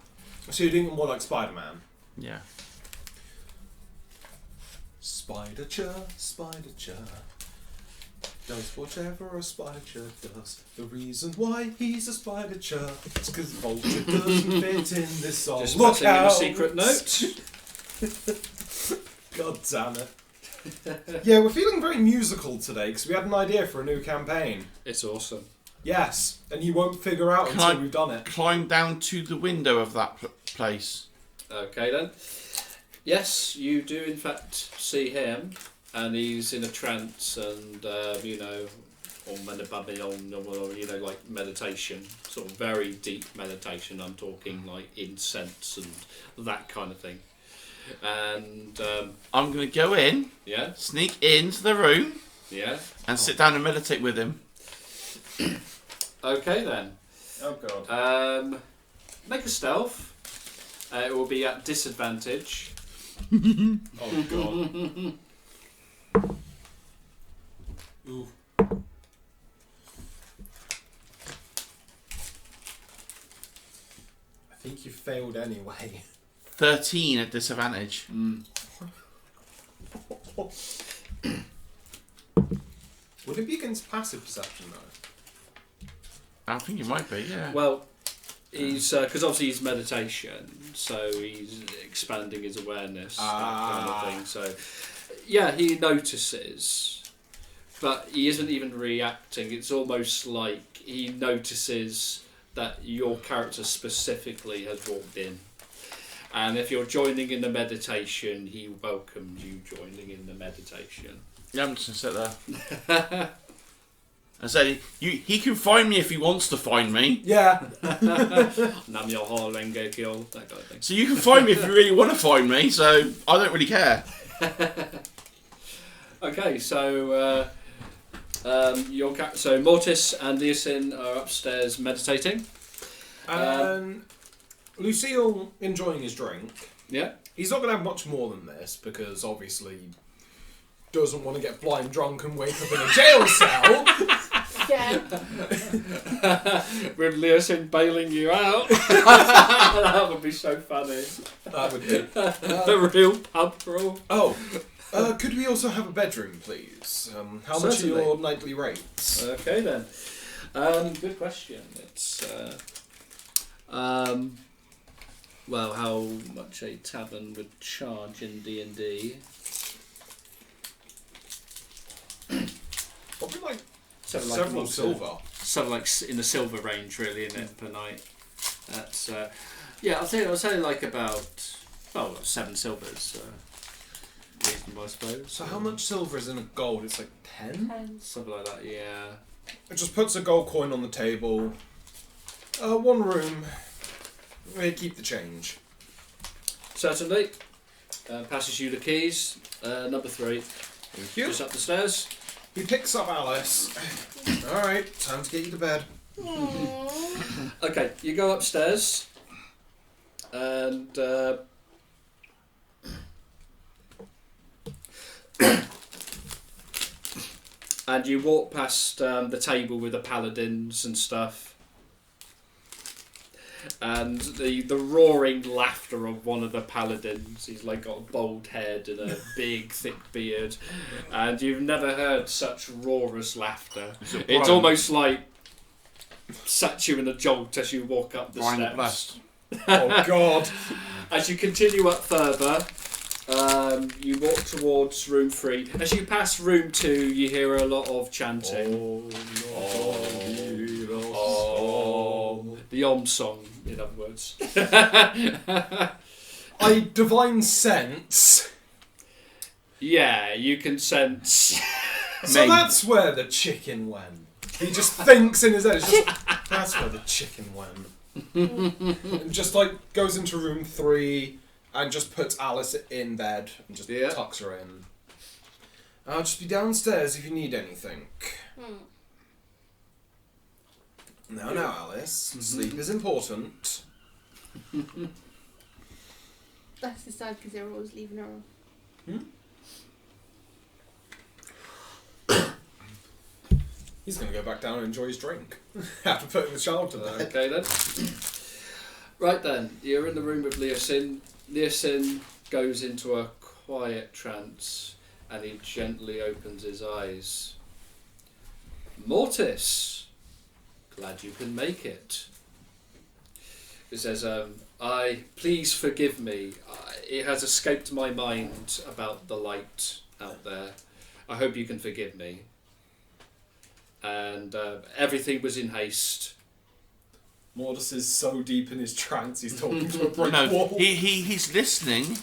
So you're doing it more like Spider-Man. Yeah. Spider-Chur, does whatever a Spider-Chur does. The reason why he's a Spider-Chur is because Vulture doesn't fit in this song. Just Look putting in out! a secret note. God damn it. Yeah, we're feeling very musical today because we had an idea for a new campaign. It's awesome. Yes, and you won't figure out Can until I we've done it. Climb down to the window of that place. Okay then. Yes, you do in fact see him, and he's in a trance, and or like meditation, sort of very deep meditation. I'm talking like incense and that kind of thing. And I'm going to go in, yeah, sneak into the room, yeah, and sit down and meditate with him. okay then. Oh god. Make a stealth. It will be at disadvantage. Oh god. Ooh. I think you failed anyway. 13 at disadvantage. Would it be against passive perception though? I think it might be, yeah. Well, he's because obviously he's meditation, so he's expanding his awareness, that kind of thing. So, yeah, he notices, but he isn't even reacting. It's almost like he notices that your character specifically has walked in, and if you're joining in the meditation, he welcomes you joining in the meditation. Yeah, I'm just going to sit there. I say, he can find me if he wants to find me. Yeah. Nam yo ho renge kyo, that kind of thing. So you can find me if you really want to find me, so I don't really care. Okay, so so Mortis and Leosin are upstairs meditating. Lucille enjoying his drink. Yeah. He's not going to have much more than this because obviously he doesn't want to get blind drunk and wake up in a jail cell. Yeah. With Leosin bailing you out. That would be so funny. That would be. The real pub crawl. Oh, could we also have a bedroom, please? How much are Certainly. your nightly rates? Okay then. Good question. It's well, how much a tavern would charge in D&D? Probably like Several silver. Something like in the silver range, really, isn't it, per night? That's yeah. I'll say like about 7 silvers. Reasonable, I suppose. So how much silver is in a gold? It's like 10? Something like that. Yeah. It just puts a gold coin on the table. One room. We keep the change. Certainly. Passes you the keys. Number 3. Thank you. Just up the stairs. He picks up Alice. Alright, time to get you to bed. Okay, you go upstairs, and and you walk past the table with the paladins and stuff, and the roaring laughter of one of the paladins. He's like got a bald head and a big thick beard, and you've never heard such roarous laughter. It's almost like sat you in a jolt as you walk up the Brian steps. Blessed. Oh God. As you continue up further, you walk towards room 3. As you pass room 2, you hear a lot of chanting. The Om song, in other words. I divine sense. Yeah, you can sense. So that's where the chicken went. He just thinks in his head, it's just, that's where the chicken went. And just like goes into room 3 and just puts Alice in bed and just tucks her in. I'll just be downstairs if you need anything. No, Alice. Sleep is important. That's the sad because they're always leaving her on. He's going to go back down and enjoy his drink after putting the child to bed. Okay then. Right then, you're in the room with Leosin. Leosin goes into a quiet trance and he gently opens his eyes. Mortis, glad you can make it. He says, please forgive me. It has escaped my mind about the light out there. I hope you can forgive me. And everything was in haste. Mortis is so deep in his trance, he's talking to a brick wall. He's listening.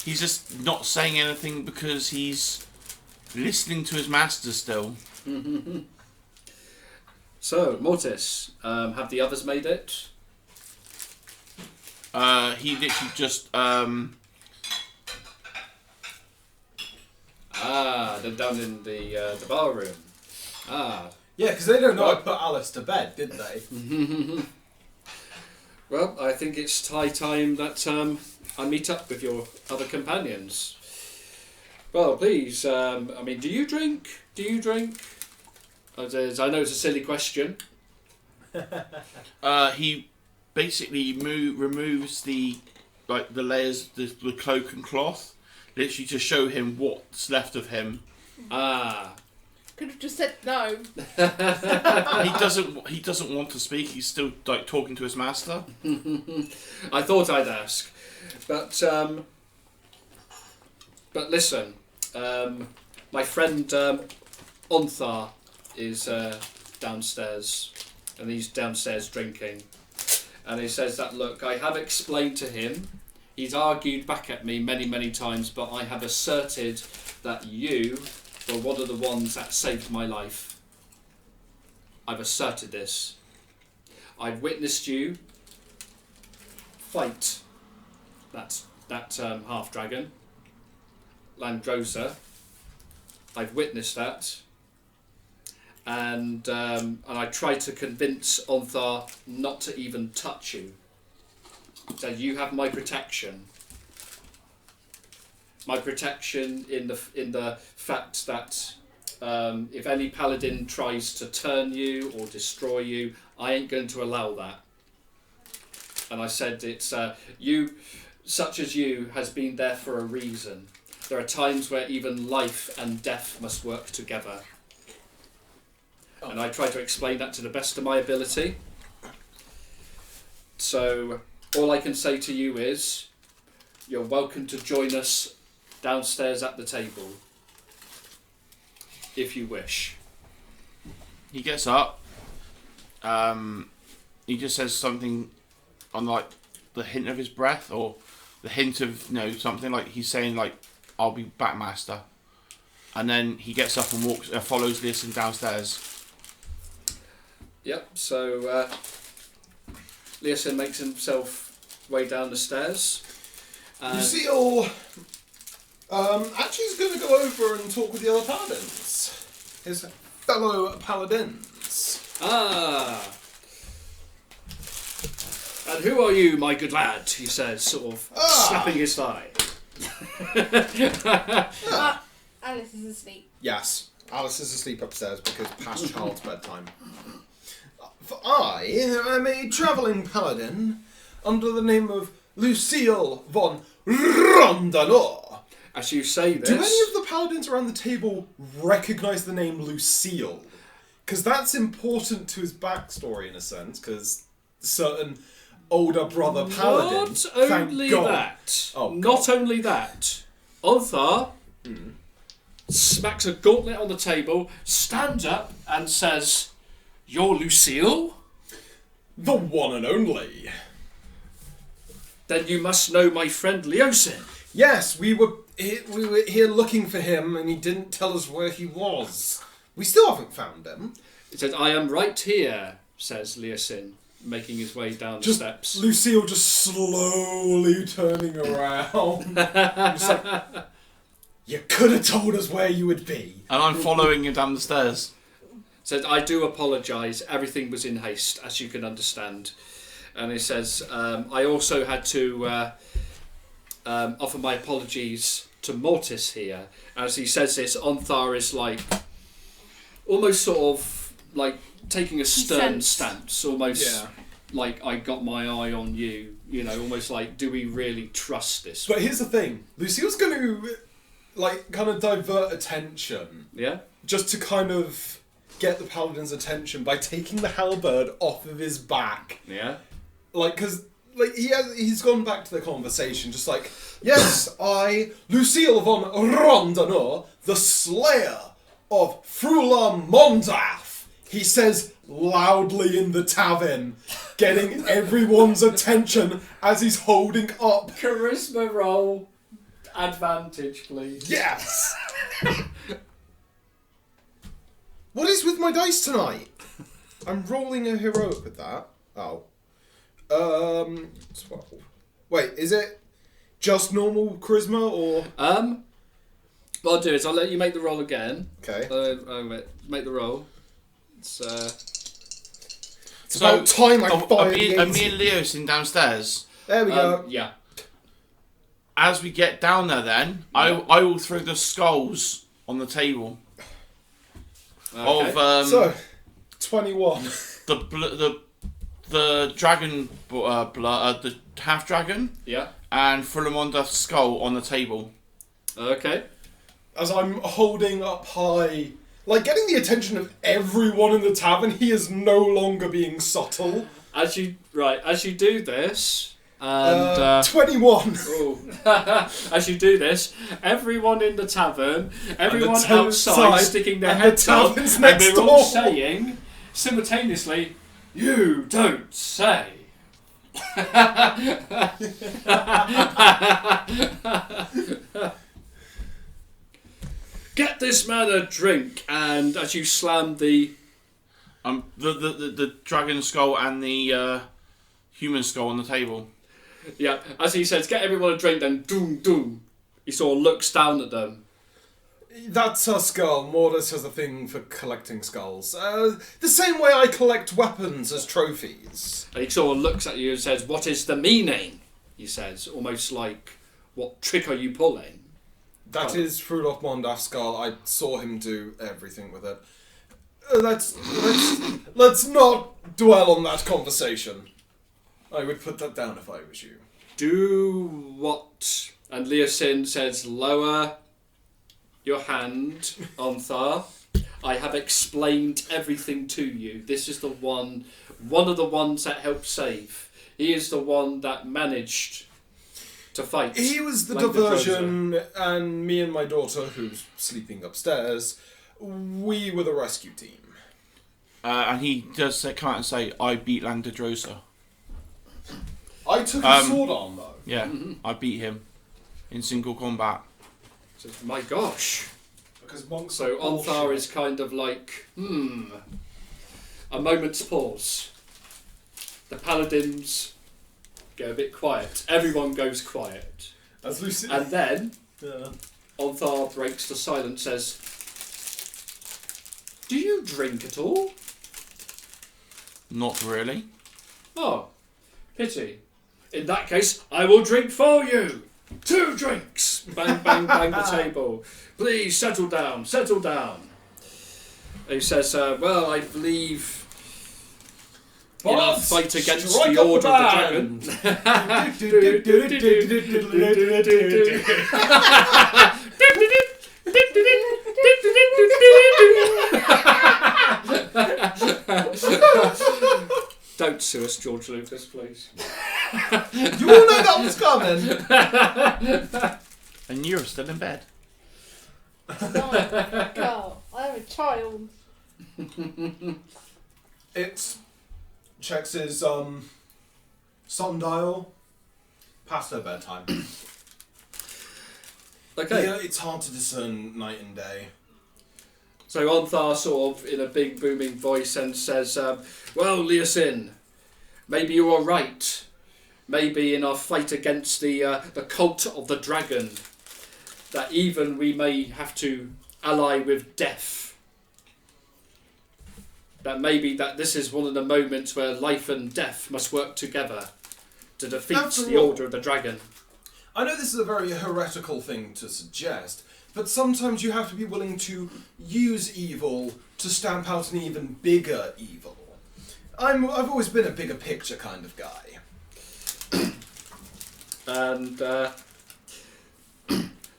He's just not saying anything because he's listening to his master still. So, Mortis, have the others made it? He literally just they're down in the bar room. Yeah, because they don't know I put Alice to bed, did they? Well, I think it's high time that I meet up with your other companions. Well, please, do you drink? Do you drink? I know it's a silly question. He basically removes the layers, the cloak and cloth, literally to show him what's left of him. Could have just said no. He doesn't want to speak. He's still talking to his master. I thought I'd ask, but listen, my friend Onthar is downstairs, and he's downstairs drinking, and he says that, look, I have explained to him. He's argued back at me many times, but I have asserted that you were one of the ones that saved my life. I've asserted this. I've witnessed you fight that half dragon, Landrosa. I've witnessed that, and I tried to convince Onthar not to even touch you. That you have my protection. My protection in the fact that if any paladin tries to turn you or destroy you, I ain't going to allow that. And I said it's you, such as you, has been there for a reason. There are times where even life and death must work together. And I try to explain that to the best of my ability. So all I can say to you is, you're welcome to join us downstairs at the table, if you wish. He gets up. He just says something on the hint of his breath, or the hint of something like he's saying I'll be back, master. And then he gets up and follows Leosin downstairs. Yep. So Leosin makes himself way down the stairs. Lucille actually is going to go over and talk with the other paladins. His fellow paladins. And who are you, my good lad? He says, sort of slapping his thigh. Alice is asleep. Yes, Alice is asleep upstairs because past child's bedtime. For I am a travelling paladin under the name of Lucille von Rondanor. As you say this... Do any of the paladins around the table recognise the name Lucille? Because that's important to his backstory in a sense, because certain older brother paladin. Not Thank only God. that. Oh, not only that. Onthar smacks a gauntlet on the table, stands up and says, "You're Lucille? The one and only. Then you must know my friend Leosin." Yes, we were here looking for him, and he didn't tell us where he was. We still haven't found him. He said, "I am right here," says Leosin, making his way down the steps. Lucille just slowly turning around. Just like, you could have told us where you would be. And I'm following you down the stairs. Said, "I do apologise. Everything was in haste, as you can understand." And he says, "I also had to offer my apologies to Mortis here." As he says this, Onthar is like almost sort of like taking a stern stance, almost like, "I got my eye on you," you know, almost like, do we really trust this? But here's the thing: Lucille's going to kind of divert attention. Yeah. Just to kind of get the paladin's attention by taking the halberd off of his back. Yeah. Because he's gone back to the conversation, just like, yes, I, Lucille von Rondanor, the slayer of Frula Mondaf, he says loudly in the tavern, getting everyone's attention as he's holding up. Charisma roll. Advantage, please. Yes! What is with my dice tonight? I'm rolling a heroic with that. Oh. 12. Wait, is it just normal charisma or? What I'll do is I'll let you make the roll again. Okay. Make the roll. It's about time I fired the Are me and Leo sitting downstairs? There we go. Yeah. As we get down there then, I will throw the skulls on the table. Okay. Of So, 21. the dragon the half dragon Yeah. and Frulamonda's skull on the table. Okay. As I'm holding up high, getting the attention of everyone in the tavern, he is no longer being subtle. As you do this, and 21. as you do this, everyone in the tavern, everyone the outside, side, sticking their and heads the up, tavern's and next they're all door. saying simultaneously, "You don't say." Get this man a drink, and as you slam the dragon skull and the human skull on the table. yeah, as he says, "Get everyone a drink," then doom doom, he sort of looks down at them. That's her skull. Mortis has a thing for collecting skulls. The same way I collect weapons as trophies. And he sort of looks at you and says, "What is the meaning?" He says, almost like, "What trick are you pulling?" That is Frudolf Mondaf's skull. I saw him do everything with it. Let's not dwell on that conversation. I would put that down if I was you. Do what? And Leosin says, "Lower your hand, Onthar. I have explained everything to you. This is the one of the ones that helped save. He is the one that managed to fight." He was the like diversion, and me and my daughter, who's sleeping upstairs, we were the rescue team. And he does come out and say, "I beat Langdedrosa." I took his sword on, though. Yeah, I beat him in single combat. Says, "My gosh." Because monks So are Onthar bullshit. is kind of like, a moment's pause. The paladins go a bit quiet. Everyone goes quiet. As Lucy... And then Yeah. Onthar breaks the silence, says, "Do you drink at all?" Not really. "Oh, pity. In that case, I will drink for you. 2 drinks." Bang, bang, bang the table. "Please, settle down, settle down." And he says, "Well, I believe in our fight against strike the up Order the of the band." Don't sue us, George Lucas, please. You all know that was coming. And you're still in bed. No, girl, I'm a child. It checks his sundial. Past her bedtime. Okay. Yeah, it's hard to discern night and day. So Onthar sort of in a big booming voice and says, well, Leosin, maybe you are right. Maybe in our fight against the cult of the dragon, that even we may have to ally with death. That maybe that this is one of the moments where life and death must work together to defeat After the all- Order of the Dragon. I know this is a very heretical thing to suggest, but sometimes you have to be willing to use evil to stamp out an even bigger evil. I've always been a bigger picture kind of guy. And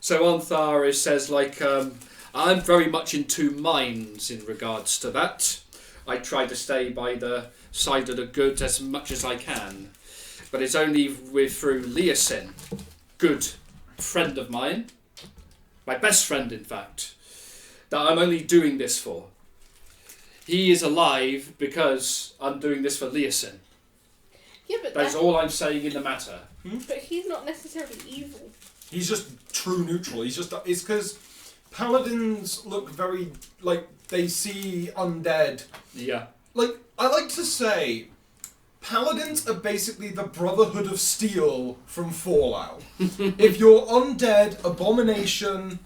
so Onthar says, like, I'm very much in two minds in regards to that. I try to stay by the side of the good as much as I can. But it's only through Leosin, good friend of mine, my best friend in fact, that I'm only doing this for. He is alive because I'm doing this for Leosin. Yeah, but That's all I'm saying in the matter. But he's not necessarily evil. He's just true neutral. It's because paladins look very like they see undead. Yeah. Like I like to say, paladins are basically the Brotherhood of Steel from Fallout. If you're undead, abomination,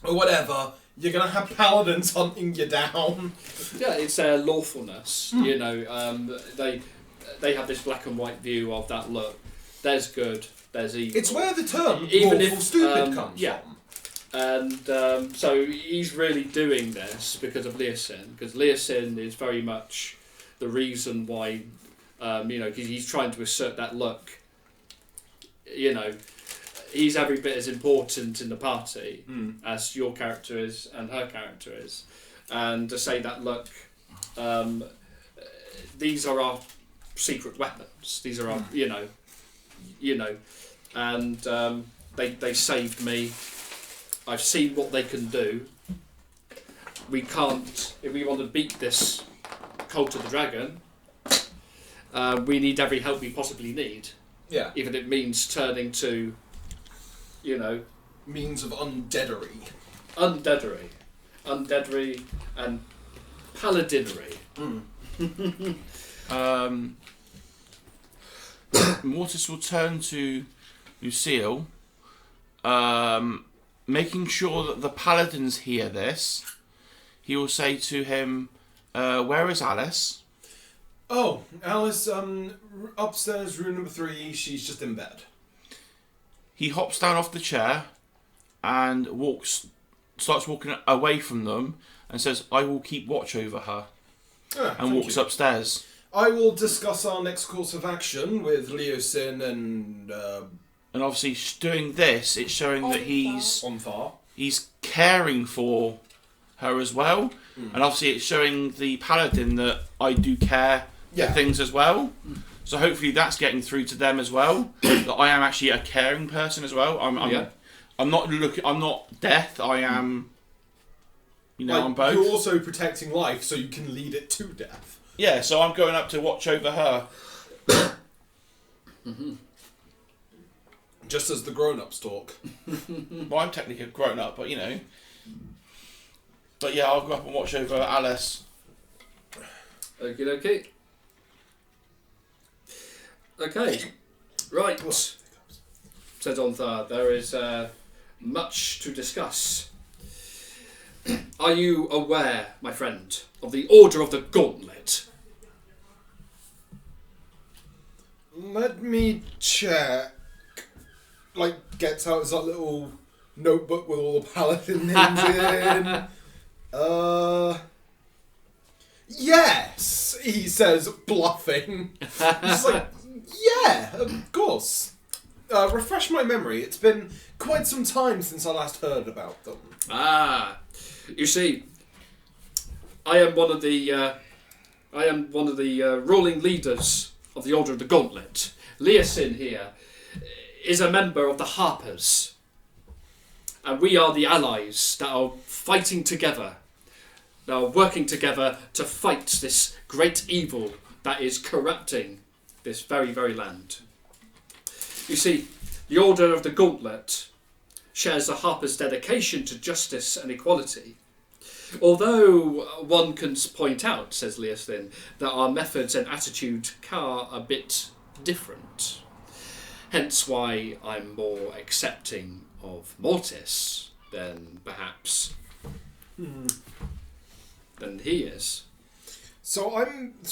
or whatever, you're gonna have paladins hunting you down. Yeah, it's their lawfulness. You know, they have this black and white view of that. Look, there's good, there's evil. It's where the term Even lawful if, stupid comes yeah. from. And so he's really doing this because of Leosin, because Leosin is very much the reason why, you know, he's trying to assert that look. You know, he's every bit as important in the party as your character is and her character is, and to say that look, these are our secret weapons. These are our, you know, and they saved me. I've seen what they can do. We can't, if we want to beat this cult of the dragon, we need every help we possibly need. Yeah. Even if it means turning to, you know, Means of undeadery. undeadery and paladinery. Mortis will turn to Lucille, making sure that the paladins hear this. He will say to him, where is Alice? Oh, Alice, upstairs, room number 3, she's just in bed. He hops down off the chair and starts walking away from them and says, I will keep watch over her, and Thank walks you. upstairs. I will discuss our next course of action with Leosin and And obviously doing this, it's showing that he's Onthar. caring for her as well. And obviously it's showing the paladin that I do care Yeah. for things as well. So hopefully that's getting through to them as well. That I am actually a caring person as well. I'm not death. I am. You know, I'm both. You're also protecting life, so you can lead it to death. Yeah, so I'm going up to watch over her. Just as the grown-ups talk. Well, I'm technically a grown up, but you know. But yeah, I'll go up and watch over Alice. Okie dokie. Okay. Right. Says Onthar, there is much to discuss. Are you aware, my friend, of the Order of the Gauntlet? Let me check. Like, gets out his little notebook with all the paladin names in. Yes, he says, bluffing. He's like, yeah, of course. Refresh my memory. It's been quite some time since I last heard about them. Ah, you see, I am one of the ruling leaders of the Order of the Gauntlet, Leosin here, is a member of the Harpers. And we are the allies that are fighting together, that are working together to fight this great evil that is corrupting this very, very land. You see, the Order of the Gauntlet shares the Harpers' dedication to justice and equality. Although one can point out, says Leosin, that our methods and attitude are a bit different. Hence why I'm more accepting of Mortis than perhaps than he is. So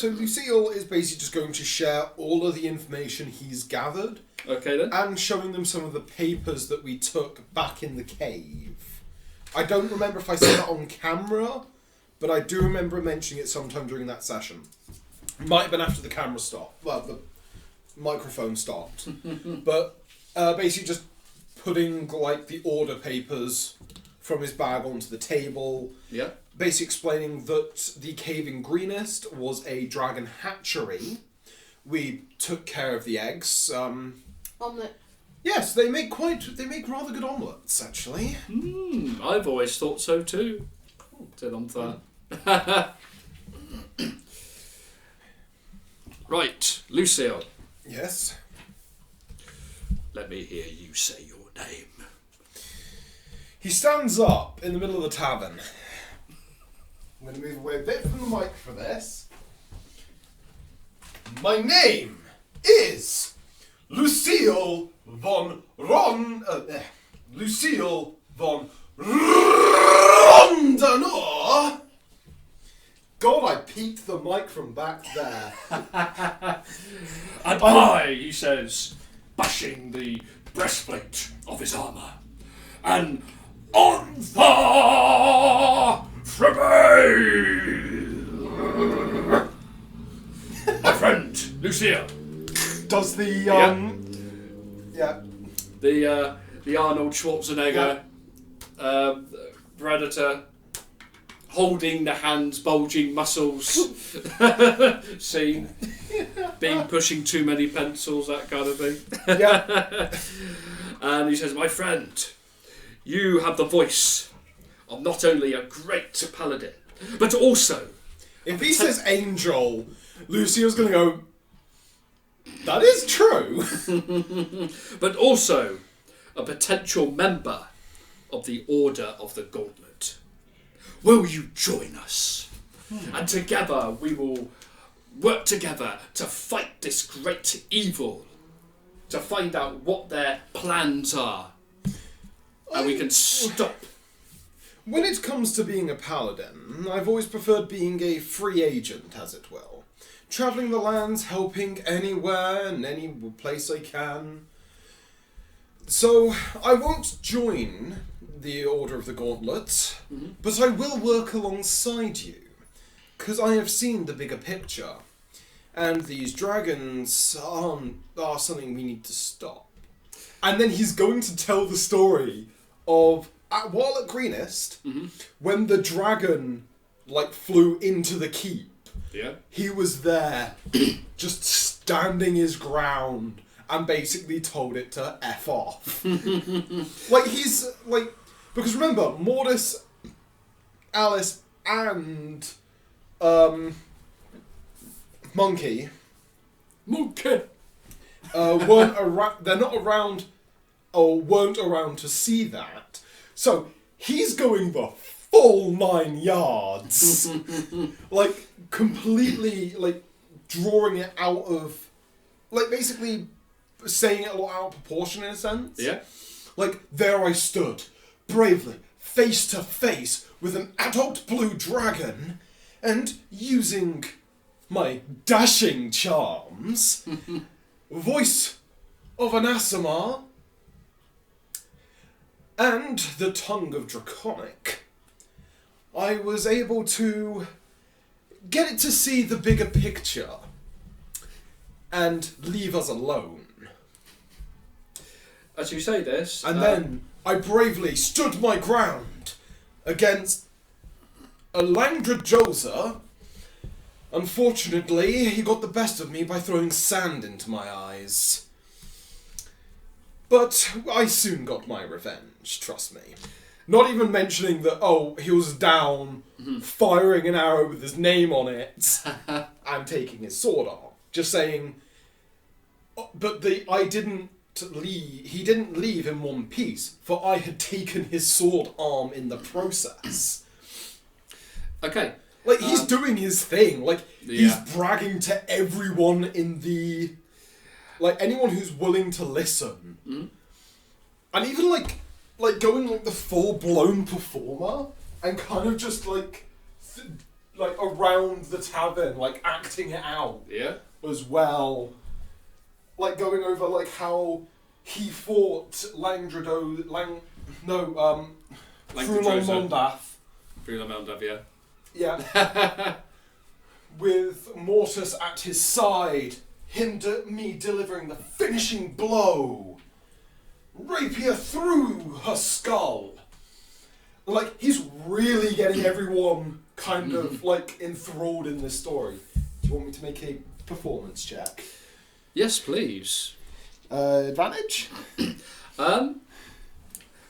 Lucille is basically just going to share all of the information he's gathered. Okay then. And showing them some of the papers that we took back in the cave. I don't remember if I said that on camera, but I do remember mentioning it sometime during that session. Might have been after the camera stopped. Well, the microphone stopped. But basically just putting like the order papers from his bag onto the table. Yeah. Basically explaining that the cave in Greenest was a dragon hatchery. We took care of the eggs. Omelette. Yes, they make rather good omelettes, actually. I've always thought so too, said Omthar. Right, Lucille, Yes. let me hear you say your name. He stands up in the middle of the tavern. I'm going to move away a bit from the mic for this. My name is Lucille von Lucille von Rondanor. God, I peeked the mic from back there. And I, he says, bashing the breastplate of his armour, and on the Freebay! My friend, Lucille. Does the yeah. The Arnold Schwarzenegger Predator holding the hands, bulging muscles scene, being pushing too many pencils, that kind of thing. Yeah. And he says, my friend, you have the voice of not only a great paladin, but also... If he says angel, Lucille's going to go, that is true. but also a potential member of the Order of the Gauntlet. Will you join us? And together we will work together to fight this great evil, to find out what their plans are, and we can stop. When it comes to being a paladin, I've always preferred being a free agent, as it will. Travelling the lands, helping anywhere and any place I can. So, I won't join the Order of the Gauntlet, but I will work alongside you, because I have seen the bigger picture, and these dragons are something we need to stop. And then he's going to tell the story of, while at Greenest, when the dragon flew into the keep, he was there, just standing his ground, and basically told it to F off. Because remember, Mortis, Alice, and Monkey weren't around. They're not around, or weren't around to see that. So he's going the full 9 yards, completely drawing it out of, basically saying it a lot out of proportion in a sense. Yeah. There I stood, bravely, face to face with an adult blue dragon, and using my dashing charms, voice of an Aasimar, and the tongue of Draconic, I was able to get it to see the bigger picture and leave us alone. As you say this... And then I bravely stood my ground against a Langdra Josa Unfortunately, he got the best of me by throwing sand into my eyes. But I soon got my revenge, trust me. Not even mentioning that, he was down, firing an arrow with his name on it, and taking his sword off. Just saying, but he didn't leave in one piece, for I had taken his sword arm in the process. Okay. Like, he's doing his thing. Like, he's bragging to everyone in the... Like, anyone who's willing to listen. Mm-hmm. And even, like going, like, the full-blown performer, and kind of just, around the tavern, like, acting it out. Yeah. As well. Like, going over, like, how he fought Frulon Mondath. Frulon Mondath, yeah. Yeah. With Mortis at his side, me delivering the finishing blow. Rapier through her skull. Like, he's really getting everyone kind of, like, enthralled in this story. Do you want me to make a performance check? Yes, please. Advantage?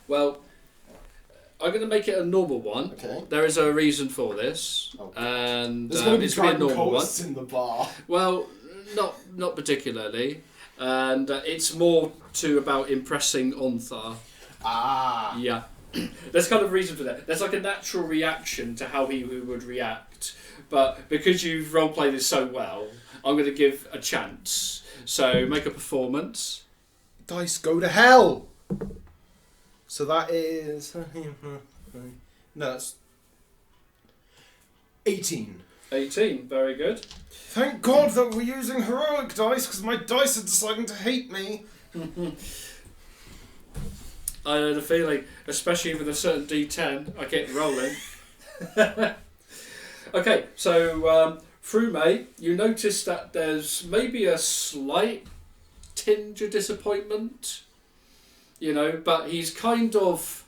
Well, I'm going to make it a normal one. Okay. There is a reason for this, and There's going to be it's going to be a dragon normal one. coasts in the bar. Well, not particularly, and it's more about impressing Ontharr. Ah. Yeah. There's kind of a reason for that. There's like a natural reaction to how he would react, but because you've roleplayed this so well, I'm going to give a chance. So make a performance. Dice go to hell! So that is... No, that's... 18. 18, very good. Thank God that we're using heroic dice, because my dice are deciding to hate me. I know the feeling, especially with a certain D10, I get rolling. Okay, so Frume, you notice that there's maybe a slight tinge of disappointment, but he's kind of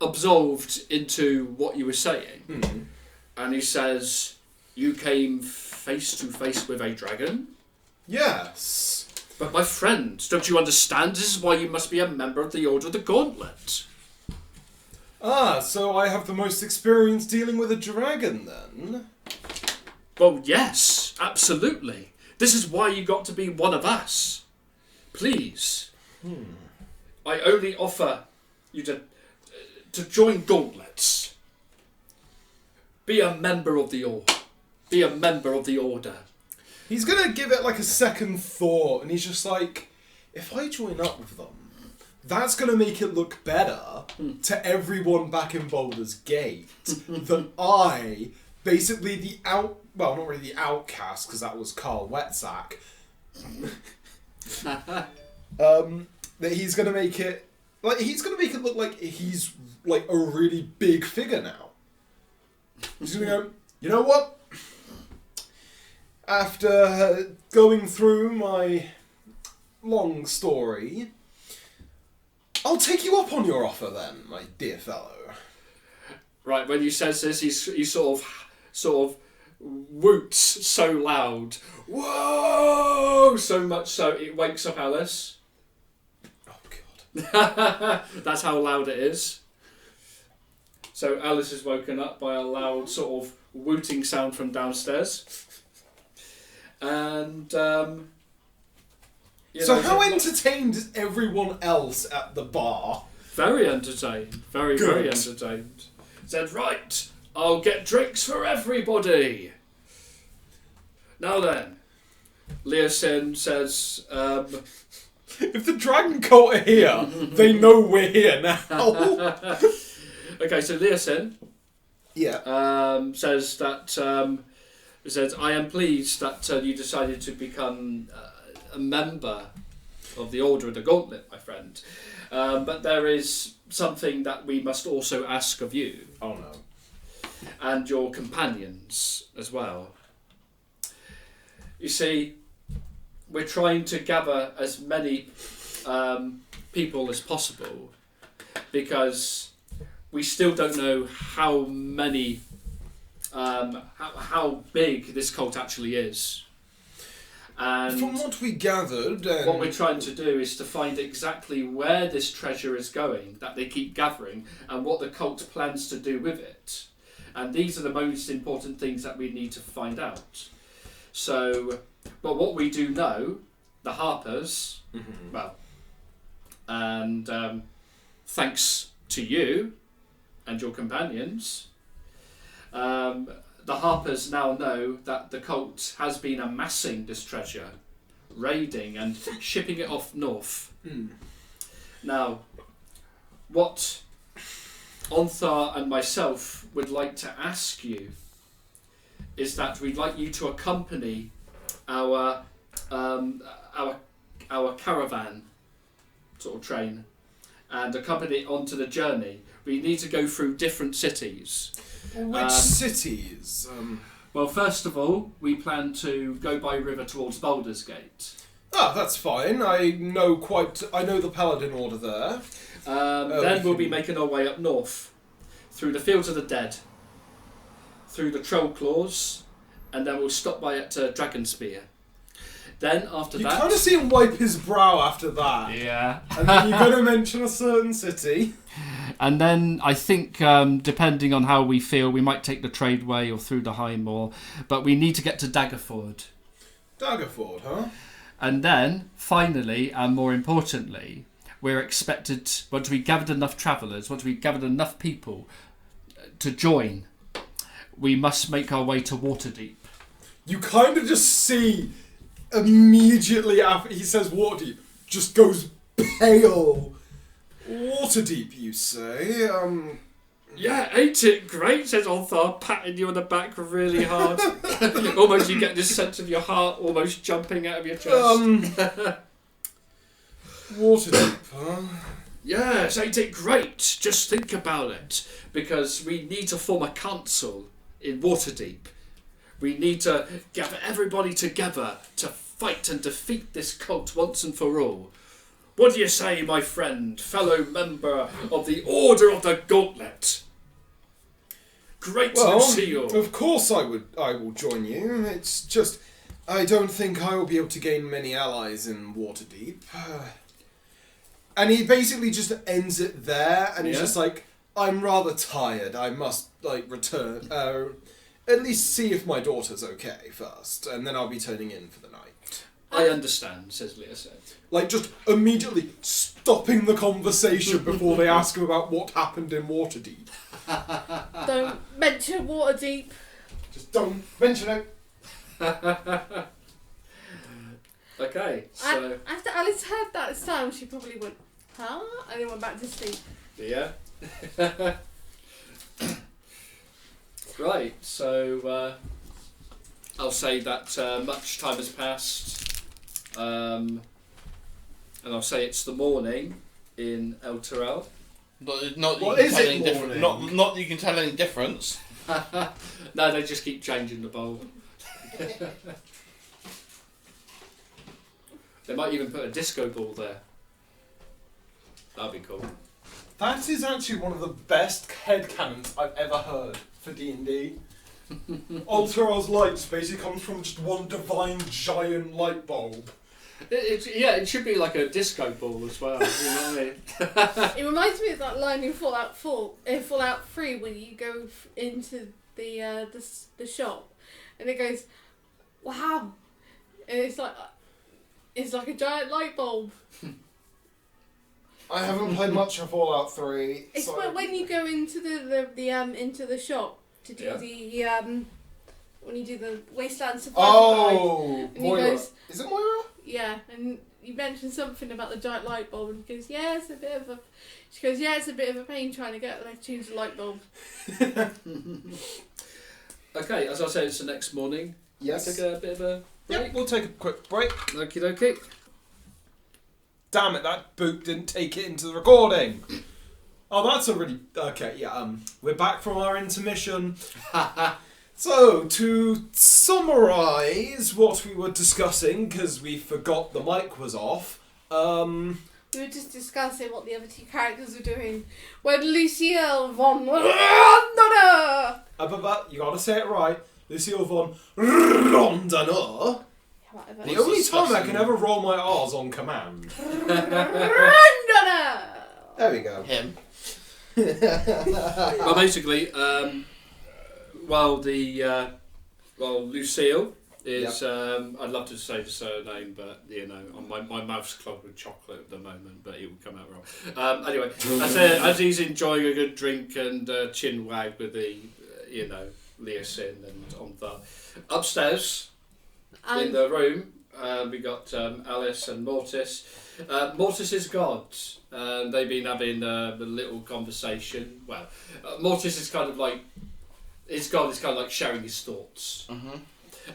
absolved into what you were saying. Mm-hmm. And he says, you came face to face with a dragon? Yes. But my friend, don't you understand? This is why you must be a member of the Order of the Gauntlet. Ah, so I have the most experience dealing with a dragon, then? Well, yes, absolutely. This is why you got to be one of us. Please. I only offer you to join gauntlets. Be a member of the Order. Be a member of the Order. He's going to give it like a second thought, and he's just like, if I join up with them, that's going to make it look better to everyone back in Baldur's Gate that I, basically not really the outcast, because that was Carl Wetsack, that he's going to make it, look like he's like a really big figure now. He's going to go, you know what? After going through my long story, I'll take you up on your offer then, my dear fellow. Right, when he says this, he sort of whoops so loud. Whoa! So much so it wakes up Alice. Oh, God. That's how loud it is. So Alice is woken up by a loud sort of wooting sound from downstairs. And, So how entertained is everyone else at the bar? Very entertained. Very, Good. very entertained. Said, right, I'll get drinks for everybody. Now then, Leosin says, If the Dragon Cult are here, they know we're here now. okay, so Leosin says that, I am pleased that you decided to become a member of the Order of the Gauntlet, my friend. But there is something that we must also ask of you. Oh no. And your companions as well. You see, we're trying to gather as many people as possible because we still don't know how many how big this cult actually is. And From what we gathered, what we're trying to do is to find exactly where this treasure is going that they keep gathering and what the cult plans to do with it. And these are the most important things that we need to find out. So, but what we do know, the Harpers, well, and thanks to you and your companions, the Harpers now know that the cult has been amassing this treasure, raiding and shipping it off north. Now, what Onthar and myself would like to ask you is that we'd like you to accompany our caravan sort of train and accompany it onto the journey. We need to go through different cities. Which cities? Well, first of all, we plan to go by river towards Baldur's Gate. Ah, that's fine. I know the Paladin Order there. Then we'll be making our way up north, through the Fields of the Dead, through the Troll Claws, and then we'll stop by at Dragonspear. Then after You that... kind of see him wipe his brow after that. Yeah. And then you're going to mention a certain city. And then I think, depending on how we feel, we might take the Tradeway or through the High Moor, but we need to get to Daggerford. Daggerford, huh? And then, finally, and more importantly, we're expected, once we gathered enough travellers, once we gathered enough people to join, we must make our way to Waterdeep. You kind of just see, immediately after he says Waterdeep, just goes pale. Waterdeep, you say? Yeah, ain't it great? Says Onthar, patting you on the back really hard. Almost you get this sense of your heart almost jumping out of your chest. Waterdeep, huh? Yes, ain't it great? Just think about it. Because we need to form a council in Waterdeep. We need to gather everybody together to fight and defeat this cult once and for all. What do you say, my friend, fellow member of the Order of the Gauntlet? Great to see you. Of course I will join you. It's just, I don't think I will be able to gain many allies in Waterdeep. And he basically just ends it there, and he's just like, I'm rather tired. I must, return. At least see if my daughter's okay first, and then I'll be turning in for the night. I understand, says Leoset. Just immediately stopping the conversation before they ask him about what happened in Waterdeep. Don't mention Waterdeep. Just don't mention it. Okay, so... After Alice heard that sound, she probably went, huh? And then went back to sleep. Yeah. Right, so I'll say that much time has passed. And I'll say it's the morning in El Terrell. Not What you is can tell it any different. morning? Not you can tell any difference. No, they just keep changing the bulb. They might even put a disco ball there. That'd be cool. That is actually one of the best headcanons I've ever heard for D&D. Altero's lights basically comes from just one divine giant light bulb. It should be like a disco ball as well. You know what I mean? It reminds me of that line in Fallout 3 when you go into the shop, and it goes, "Wow," and it's like a giant light bulb. I haven't played much of Fallout 3. It's so when you go into into the shop to do when you do the Wasteland Survival Guide. Oh, And he Moira. goes- Is it Moira? Yeah, and you mentioned something about the giant light bulb, and he goes, "Yeah, it's a bit of a." She goes, "Yeah, it's a bit of a pain trying to get them to choose a light bulb." Okay, as I said, it's the next morning. Yes. Take a bit of a break. Yep, we'll take a quick break. Okie dokie. Damn it, that boot didn't take it into the recording. Oh, that's a really... Okay, yeah, we're back from our intermission. So, to summarise what we were discussing, because we forgot the mic was off, We were just discussing what the other two characters were doing when Lucille von Rondona. But you gotta say it right. Lucille von Rondona. Whatever. The only time I can ever roll my R's on command. Rondona. There we go. Him. Well, basically, while Lucille is, I'd love to say the surname, but you know, my mouth's clogged with chocolate at the moment, but it will come out wrong. Anyway, as he's enjoying a good drink and chin wag with the, Leah Sin and on the upstairs in the room, we got Alice and Mortis. Mortis is God. They've been having a little conversation. Well, Mortis is kind of like, his God is kind of like sharing his thoughts. Mm-hmm.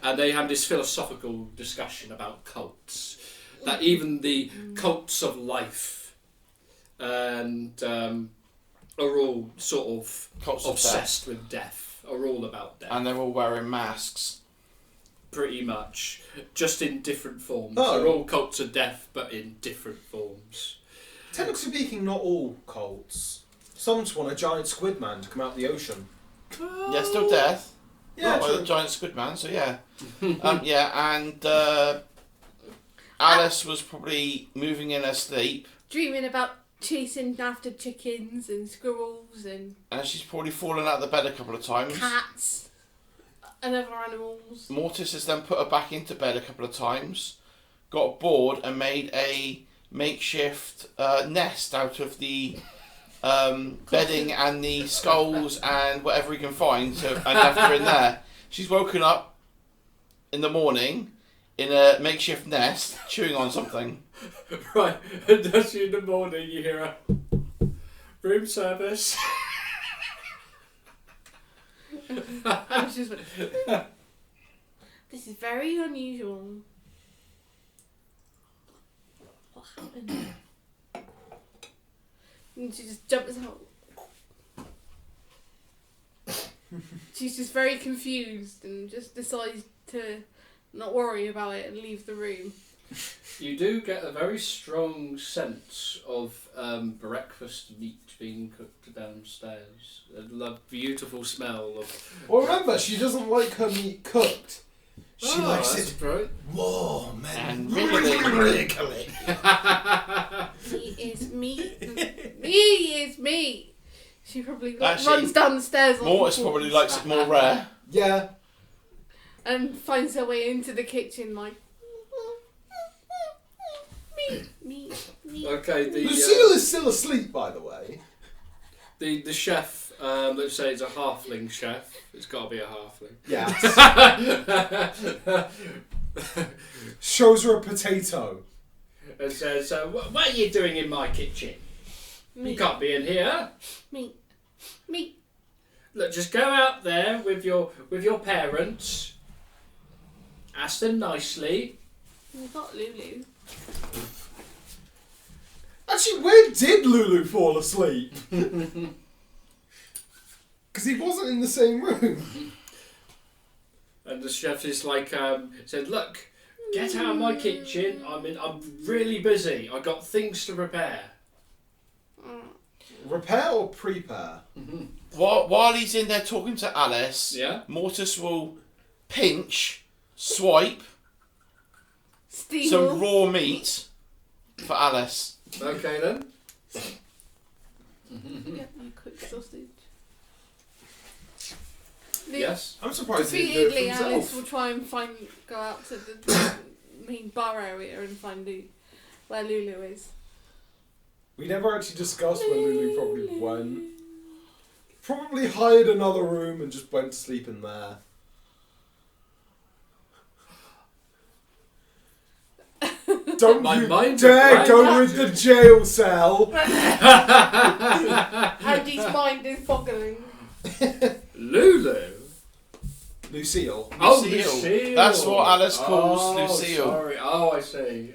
And they have this philosophical discussion about cults. That even the cults of life and are all sort of Cults of obsessed with death, are all about death. And they're all wearing masks. Pretty much. Just in different forms. Oh. They're all cults of death, but in different forms. Technically speaking, not all cults. Some just want a giant squid man to come out of the ocean. Yeah, still death. Yeah, Not by the true. giant squid man, so yeah. And Alice was probably moving in her sleep, Dreaming about chasing after chickens and squirrels and and she's probably fallen out of the bed a couple of times. cats and other animals. Mortis has then put her back into bed a couple of times, got bored and made a makeshift nest out of the bedding and the skulls and whatever he can find and left her in there. She's woken up in the morning in a makeshift nest chewing on something. Right, and as in the morning you hear a room service. I was just like, this is very unusual. What happened? And she just jumps out. She's just very confused and just decides to not worry about it and leave the room. You do get a very strong sense of breakfast meat being cooked downstairs. A beautiful smell of... Well, remember, she doesn't like her meat cooked. She likes that's it right. warm And and wriggly. He is meat. He is meat. She probably Actually, runs down the stairs. Mortis probably likes it more rare. Yeah. And finds her way into the kitchen like... meat. Okay, Lucille is still asleep, by the way. the chef, let's say it's a halfling chef. It's got to be a halfling. Yeah. Shows her a potato. And says, what are you doing in my kitchen? You Meat. can't be in here. Meat. Look, just go out there with your parents. Ask them nicely. We've got Lulu. Actually, where did Lulu fall asleep? Because he wasn't in the same room. And the chef is like, said, look, get out of my kitchen. I'm really busy. I got things to prepare. Repair or prepare? While he's in there talking to Alice, Yeah. Mortis will pinch, swipe Steal. some raw meat for Alice. Okay then. Get my cooked sausage. Yes. I'm surprised he didn't do it for Defeatedly, Alice himself. will try and go out to the main bar area and find where Lulu is. We never actually discussed where Lulu probably went. Probably hired another room and just went to sleep in there. Don't My you mind's dare blank. go with the jail cell! Andy's mind is boggling. Lulu. Lucille. Oh, Lucille. Lucille. That's what Alice calls Lucille. Sorry. Oh, I see.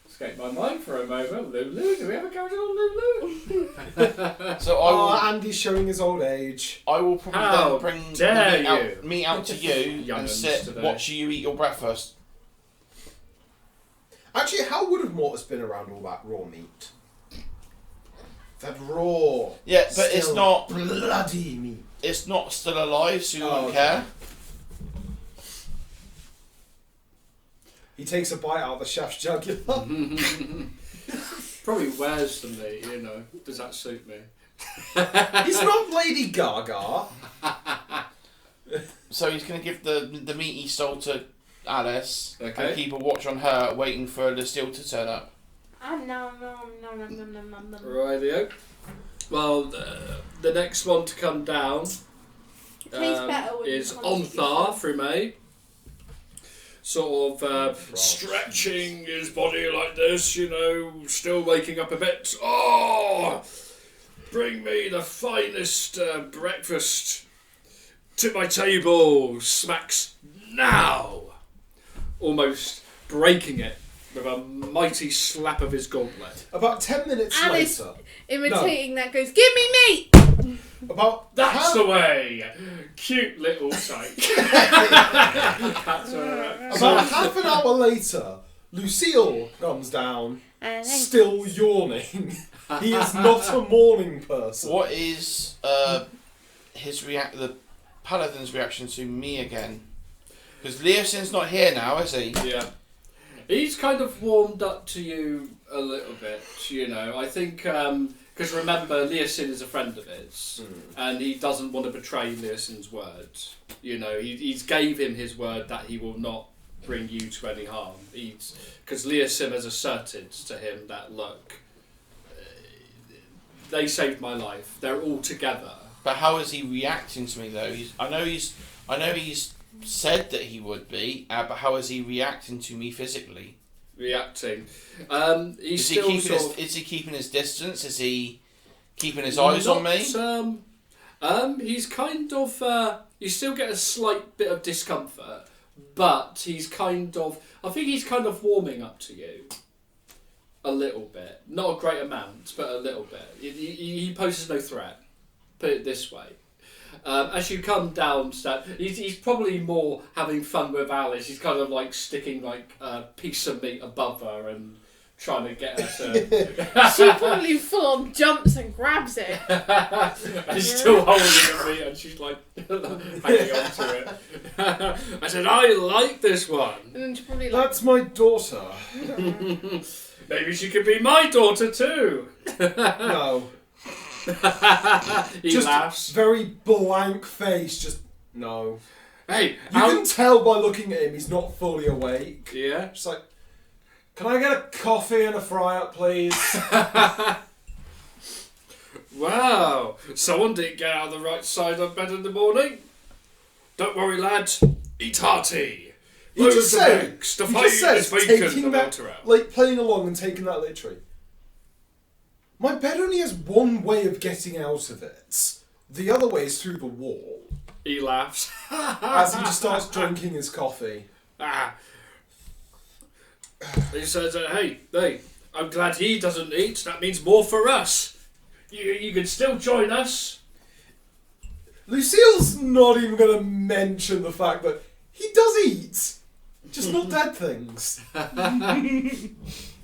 Escaped my mind for a moment. Lulu. Do we ever go to Lulu? So Oh, Andy's showing his old age. I will probably How then bring dare the you. meat out to you and Young'uns sit, today. watch you eat your breakfast. Actually, how would have Mortis been around all that raw meat? That raw. Yeah, but it's still not bloody meat. It's not still alive, so you won't okay. care. He takes a bite out of the chef's jugular. Probably wears the meat, you know. Does that suit me? He's not Lady Gaga. So he's going to give the meat he stole to Alice Okay. and keep a watch on her, waiting for Lucille to turn up. No. Rightio. Well, the next one to come down It tastes better when is you constantly Ontharr through May. Sort of stretching his body like this, you know, still waking up a bit. Oh, bring me the finest breakfast to my table. Smacks now. Almost breaking it with a mighty slap of his gauntlet. About 10 minutes Alice later. imitating that goes, give me meat! About That's the way! Cute little sight. About half an hour later, Lucille comes down, still yawning. He is not a morning person. What is the Paladin's reaction to me again? Because Leosin's not here now, is he? Yeah. He's kind of warmed up to you a little bit, you know. I think, because remember, Leosin is a friend of his, and he doesn't want to betray Leosin's word. You know, he's gave him his word that he will not bring you to any harm. Because Leosin has asserted to him that, look, they saved my life. They're all together. But how is he reacting to me though? I know he's said that he would be, but how is he reacting to me physically? Reacting. Is he keeping his distance? Is he keeping his eyes on me? He's kind of. You still get a slight bit of discomfort, but he's kind of. I think he's kind of warming up to you. A little bit, not a great amount, but a little bit. He poses no threat. Put it this way. As you come down, he's probably more having fun with Alice. He's kind of like sticking like a piece of meat above her and trying to get her to. She probably full on jumps and grabs it. And he's still holding the meat, and she's like hanging on to it. I said, I like this one. And then she probably like, That's my daughter. Maybe she could be my daughter too. No. He Just laughs. very blank face, just no. Hey, You can tell by looking at him he's not fully awake. Yeah. Just like, can I get a coffee and a fry-up, please? Wow, someone didn't get out of the right side of bed in the morning. Don't worry, lad. Eat hearty. He just said, Taking like playing along and taking that literally. My bed only has one way of getting out of it. The other way is through the wall. He laughs. As he just starts drinking his coffee. He says, hey, I'm glad he doesn't eat. That means more for us. You can still join us. Lucille's not even going to mention the fact that he does eat. Just not dead things.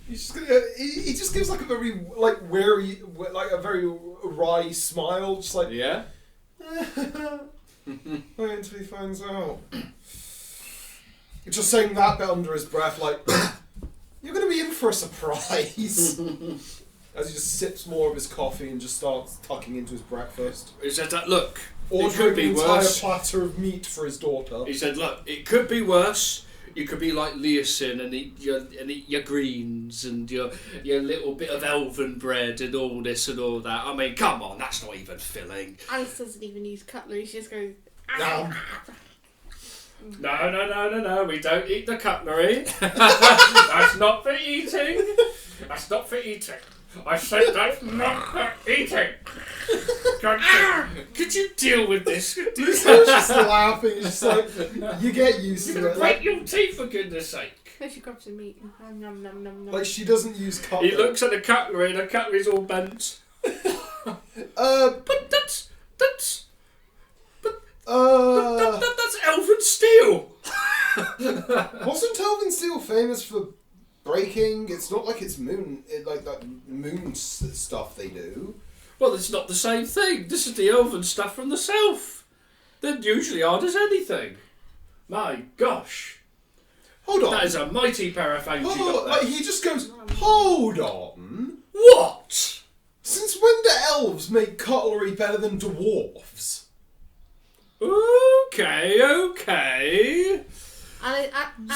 He just gives like a very wary, like a very wry smile, just like yeah. Wait until he finds out. Just saying that bit under his breath, like you're going to be in for a surprise. As he just sips more of his coffee and just starts tucking into his breakfast. He said that look, Ordering it could be an entire worse. platter of meat for his daughter. He said, look, it could be worse. You could be like Leosin and eat your greens and your little bit of elven bread and all this and all that. I mean, come on, that's not even filling. Alice doesn't even use cutlery, she just goes, No. No, we don't eat the cutlery. That's not for eating. That's not for eating. I said that's not for eating. Could you deal with this? Lucille's just laughing, it's just like, you get used You're to going it. to break your teeth, for goodness sake. then she grabs some meat. Nom, nom, nom, nom. Like, she doesn't use cutlery. He looks at the cutlery and the cutlery's all bent. But that's elven steel. Wasn't Elven Steel famous for breaking. It's not like it's like that stuff they do. Well, it's not the same thing. This is the elven stuff from the south. They're usually hard as anything. My gosh. Hold on. That is a mighty pair of fangs you got there. Like he just goes, hold on. What? Since when do elves make cutlery better than dwarves? Okay.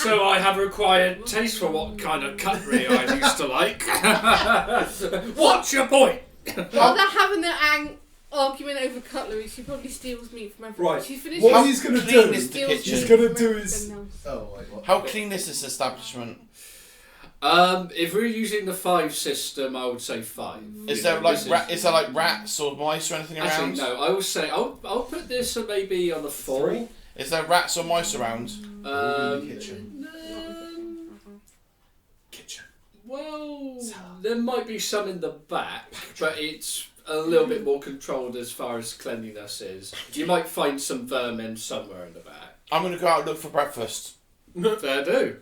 So I have acquired taste for what kind of cutlery I used to like. What's your point? While they're having their argument over cutlery, she probably steals meat from everyone. Right. She's finished. What he's going to do is the kitchen. He's going to do his... Oh, wait, what? How clean is this establishment? If we're using the 5 system, I would say 5. Is there like rats or mice or anything Actually, around? no. I will say I'll put this maybe on a 4. 3? Is there rats or mice around? Kitchen. Kitchen. Well, there might be some in the back, but it's a little bit more controlled as far as cleanliness is. You might find some vermin somewhere in the back. I'm going to go out and look for breakfast. Fair do.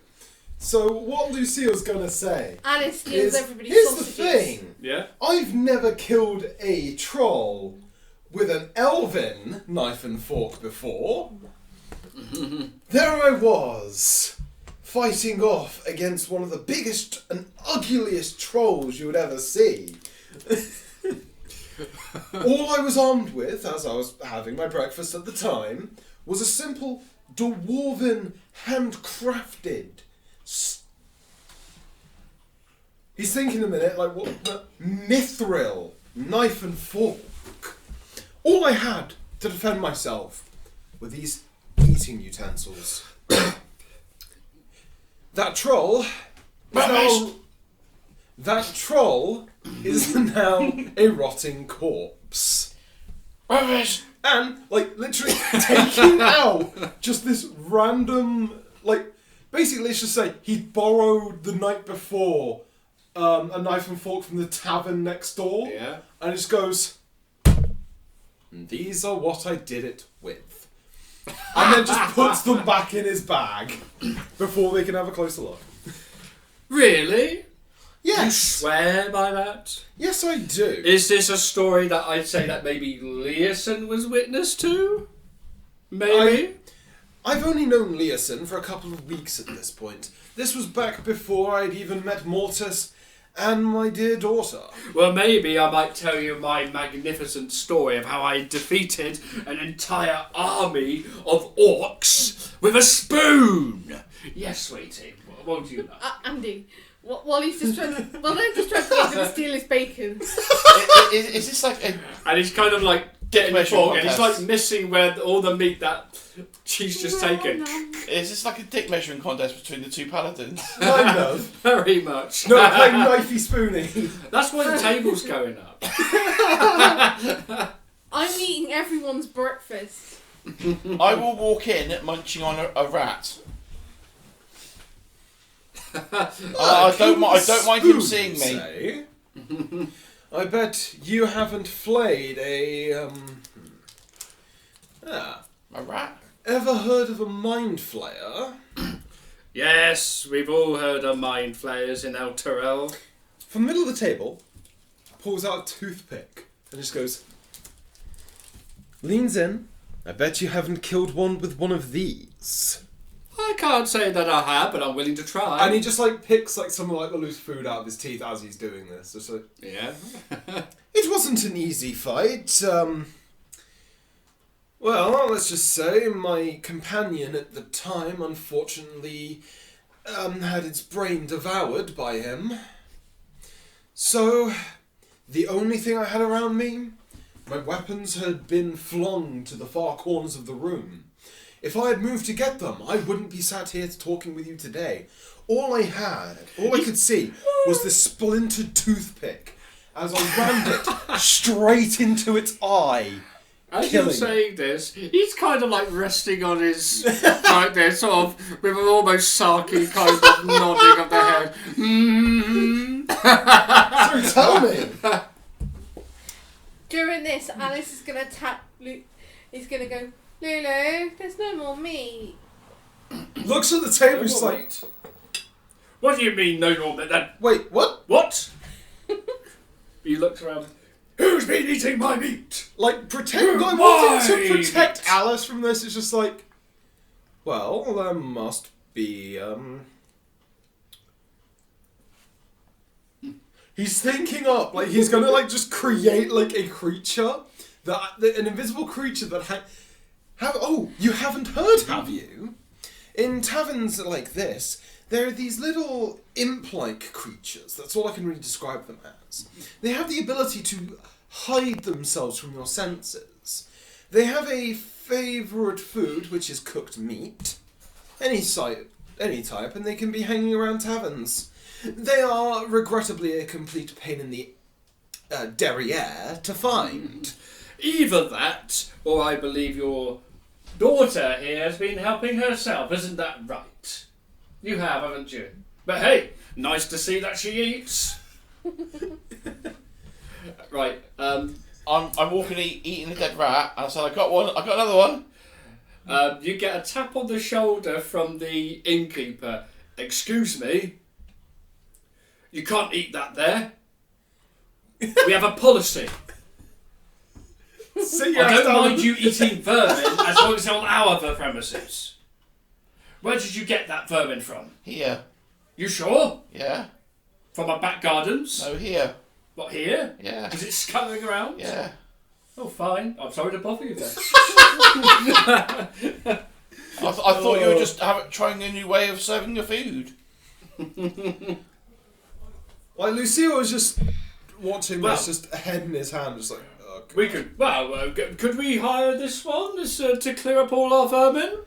So what Lucille's going to say Alice steals is, everybody's here's sausages. the thing. Yeah. I've never killed a troll with an elven knife and fork before. There I was, fighting off against one of the biggest and ugliest trolls you would ever see. All I was armed with, as I was having my breakfast at the time, was a simple dwarven handcrafted... He's thinking a minute, like, what the mithril knife and fork. All I had to defend myself were these eating utensils. That troll is now a rotting corpse. And, like, literally taking out just this random, like, basically let's just say he borrowed the night before a knife and fork from the tavern next door. Yeah. And just goes, these are what I did it with. And then just puts them back in his bag before they can have a closer look. Really? You Yes. swear by that? Yes, I do. Is this a story that I'd say that maybe Leeson was witness to? Maybe? I've only known Leeson for a couple of weeks at this point. This was back before I'd even met Mortis and my dear daughter. Well, maybe I might tell you my magnificent story of how I defeated an entire army of orcs with a spoon. Yes, sweetie. Won't you know? Andy, while he's just trying to, they're just trying to get him to steal his bacon. Is this like a... And he's kind of like getting the measuring fork, and he's contest? like missing where all the meat that she's just taken. Is this like a dick measuring contest between the two paladins? Kind of. Very much. No, playing knifey spoony. That's why the table's going up. I'm eating everyone's breakfast. I will walk in munching on a rat. I don't mind him seeing me. Say. I bet you haven't flayed a A rat? ever heard of a mind flayer? Yes, we've all heard of mind flayers in El Terrell. From the middle of the table, pulls out a toothpick and just goes, leans in. I bet you haven't killed one with one of these. I can't say that I have, but I'm willing to try. And he just like picks like some of like the loose food out of his teeth as he's doing this. Just like, Yeah. it wasn't an easy fight. Well, let's just say my companion at the time unfortunately had its brain devoured by him. So, the only thing I had around me, my weapons had been flung to the far corners of the room. If I had moved to get them, I wouldn't be sat here talking with you today. All I could see was this splintered toothpick as I rammed it straight into its eye. As you're killing saying this, he's kind of like resting on his like there, sort of with an almost sarky kind of nodding of the head. So tell me. During this, Alice is gonna tap Luke. He's gonna go, Lulu, there's no more meat. Looks at the table, he's like, What do you mean, no Norman? Then Wait, what? what? You looked around. Who's been eating my meat? Like, Why? wanting to protect Alice from this is just like, well, there must be, He's thinking up, like, he's gonna, like, just create, like, a creature, an invisible creature that you haven't heard, have you? In taverns like this, there are these little imp-like creatures, that's all I can really describe them as. They have the ability to hide themselves from your senses. They have a favourite food, which is cooked meat, any type, and they can be hanging around taverns. They are, regrettably, a complete pain in the derriere to find. Either that, or I believe your daughter here has been helping herself. Isn't that right? You have, haven't you? But hey, nice to see that she eats. Right. I'm walking eating a dead rat, and I said, I got another one. You get a tap on the shoulder from the innkeeper. Excuse me. You can't eat that there. We have a policy. I I don't mind you eating vermin as long as it's on our premises. Where did you get that vermin from? Here. You sure? Yeah. From our back gardens? No, here. What, here? Yeah. Is it scuttling around? Yeah. Oh, fine. I'm sorry to bother you then. I thought you were just trying a new way of serving your food. Like, Lucille was just watching Well, this, just a head in his hand, just like, oh, God. We could, could we hire this one to clear up all our vermin?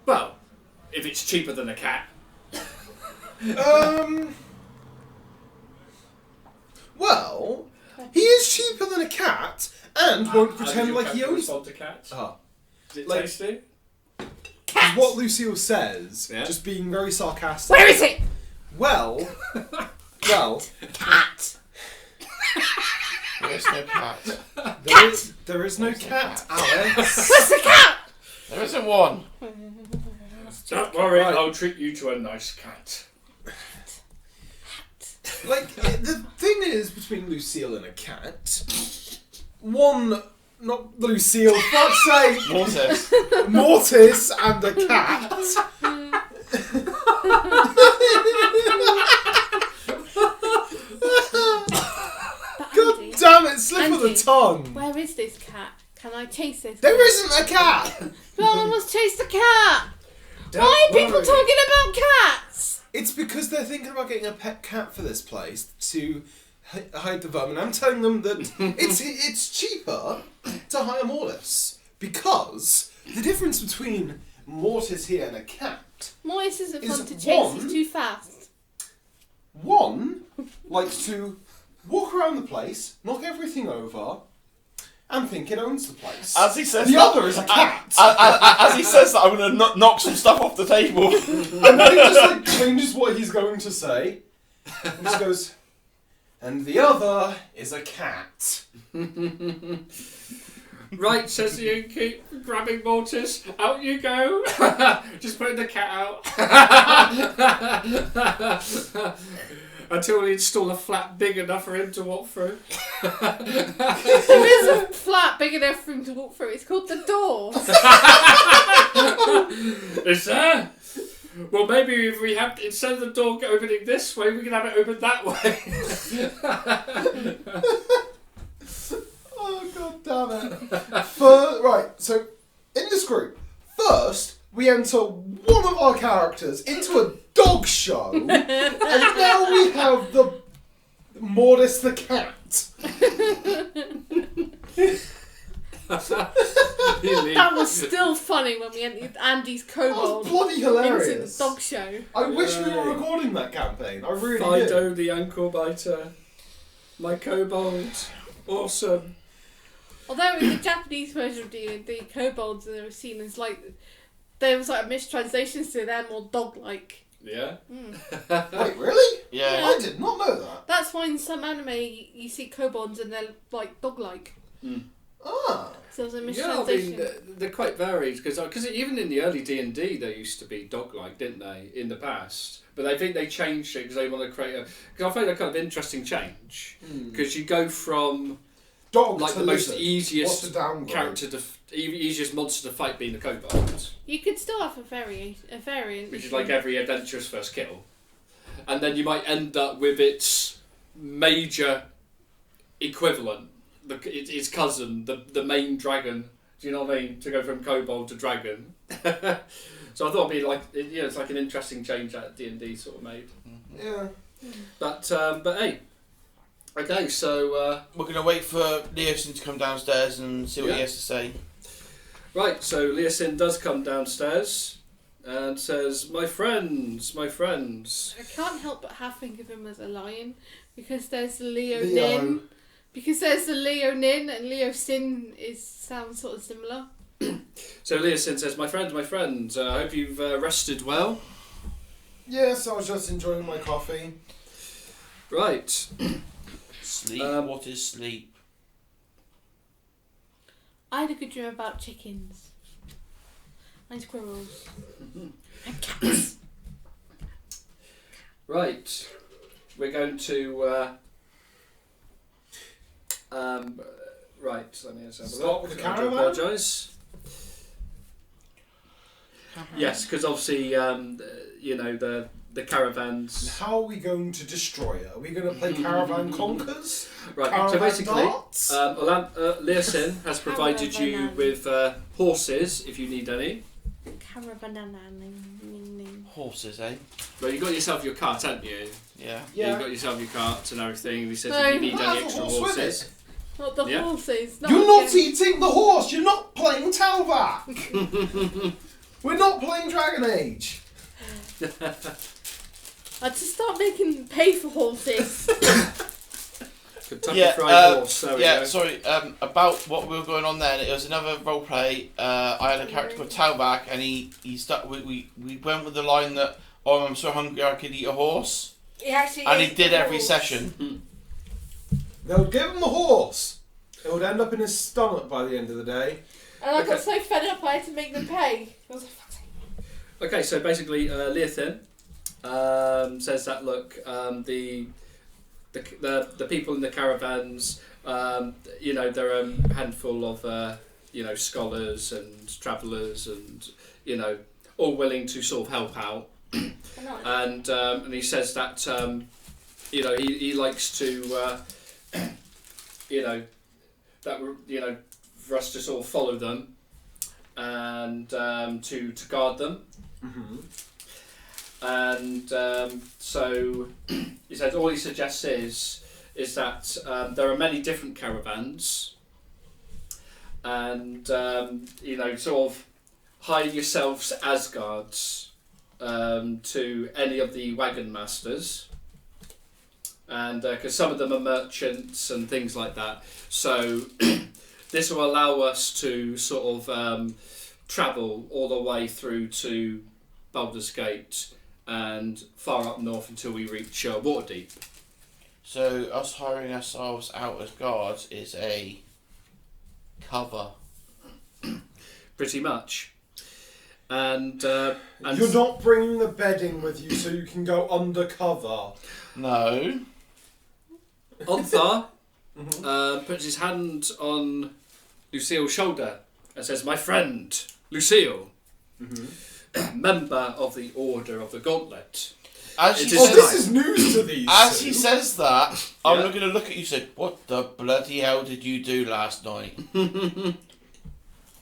Well, if it's cheaper than a cat. Well, he is cheaper than a cat, and won't pretend like he owns... respond to cats? Ah. Is it like- tasty? Is what Lucille says, Yeah. just being very sarcastic. Where is it? Well, Cat. There's no cat. there is no cat, Alice. Where's the cat? There isn't one. Don't worry, Right. I'll treat you to a nice cat. Like, the thing is, between Lucille and a cat, one, not Lucille, fuck's sake, Mortis. Mortis and a cat. God Andy, damn it, slip of the Andy. tongue. where is this cat? Can I chase this? There isn't a cat. No one must chase the cat. Don't Why are people worry. talking about cats? It's because they're thinking about getting a pet cat for this place to hide the vermin. I'm telling them that it's cheaper to hire Mortis because the difference between Mortis here and a cat, Mortis isn't Is fun to chase. one- He's too fast. one likes to walk around the place, knock everything over, and think it owns the place. As he says The that, other is a cat. As he says that, I'm going to knock some stuff off the table. And then he just like changes what he's going to say. And just goes, and the other is a cat. Right, says the innkeep, grabbing Mortis. Out you go. Just putting the cat out. Until we install a flap big enough for him to walk through. There is a flat big enough for him to walk through. It's called the door. Is there? Well, maybe if we have, instead of the door opening this way, we can have it open that way. Oh, god damn it. Right, so in this group, first we enter one of our characters into a dog show, and now we have the Mortis the cat. That was still funny when we entered Andy's That kobold was bloody into the hilarious. dog show. I wish we were recording that campaign. I really do. Fido the ankle biter. My kobold. Awesome. Although in the Japanese version of the kobolds that were seen as like, there was like a mistranslation, so they're more dog-like. Yeah. Wait, really? Yeah. I did not know that. That's why in some anime you see kobolds and they're like dog-like. Ah. So it was a Yeah, I mean, mistranslation. they're quite varied because even in the early D&D they used to be dog-like, didn't they, in the past? But I think they changed it because they want to create a... Because I find that kind of interesting change. Because you go from Dog like to the most lizard. easiest What's a downgrade? character easiest monster to fight being the kobold, You could still have a variant. which is like every adventurer's first kill, and then you might end up with its major equivalent, its cousin, the main dragon. Do you know what I mean? To go from kobold to dragon. So I thought it'd be like, it's like an interesting change that D&D sort of made. Yeah. But hey, okay, so We're going to wait for Leosin to come downstairs and see what Yeah. he has to say. right, so Leosin does come downstairs and says, "My friends, my friends." I can't help but half think of him as a lion because there's the Leo Leo. Nin. Because there's the Leo Nin and Leo Sin sounds sort of similar. So Leosin says, my friends, I hope you've rested well. Yes, I was just enjoying my coffee. Right. Sleep. What is sleep? I had a good dream about chickens. And squirrels. And cats. Right. We're going to... right, let me just have a Start look. with the I do caravan? apologise. Yes, because obviously, the caravans... How are we going to destroy it? Are we going to play Caravan Conquers? Right, Caravan so basically, darts? Leosin has provided you Caravan. with horses, if you need any. Caravan. Horses, eh? Well, you got yourself your cart, haven't you? Yeah. You got yourself your cart and everything. He says No, if you need but any have a extra horse with horses. Not the Yeah. horses. You're not again. eating the horse! You're not playing Talbot! We're not playing Dragon Age! I just start making pay for horses. Kentucky Fried Horse. There we go. sorry. About what we were going on then, it was another role play. I had a character called Talbak, and he stuck. We went with the line that, "Oh, I'm so hungry I could eat a horse," He actually and he is did the every horse. session. They'll give him the horse! It would end up in his stomach by the end of the day. And I got Okay. so fed up I had to make them pay. I was like, fuck's sake. Okay, so basically, Leothin says that look, the people in the caravans, they're a handful of scholars and travellers, and all willing to sort of help out. And he says that he likes to for us to sort of follow them and to guard them. And so he said all he suggests is that there are many different caravans, and sort of hire yourselves as guards to any of the wagon masters, and because some of them are merchants and things like that, so this will allow us to sort of travel all the way through to Baldur's Gate and far up north until we reach Waterdeep. So us hiring ourselves out as guards is a cover. Pretty much. And You're not bringing the bedding with you so you can go undercover. No. Onthar puts his hand on Lucille's shoulder and says, "My friend, Lucille, member of the Order of the Gauntlet." As It he is Oh, says, this is news to these as two. he says that, I'm Yeah. not going to look at you and say, "What the bloody hell did you do last night?"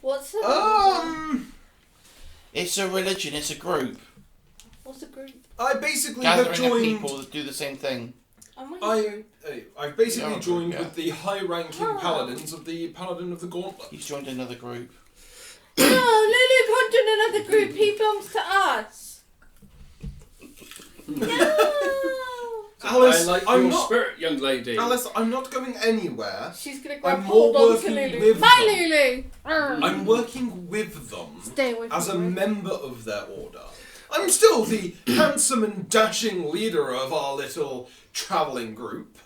What's the It's a religion. It's a group. What's the group? I basically have Gathering of joined... people that do the same thing. I've basically Yeah, joined yeah. with the high-ranking paladins of the Paladin of the Gauntlet. He's joined another group. No, Lulu can't join another group. He belongs to us. No. Alice, I like I'm your not... spirit, young lady. Alice, I'm not going anywhere. She's gonna grab I'm hold more on to working Lulu. with Bye, them. Lulu. I'm working with them Stay away from as a her. member of their order. I'm still the handsome and dashing leader of our little travelling group.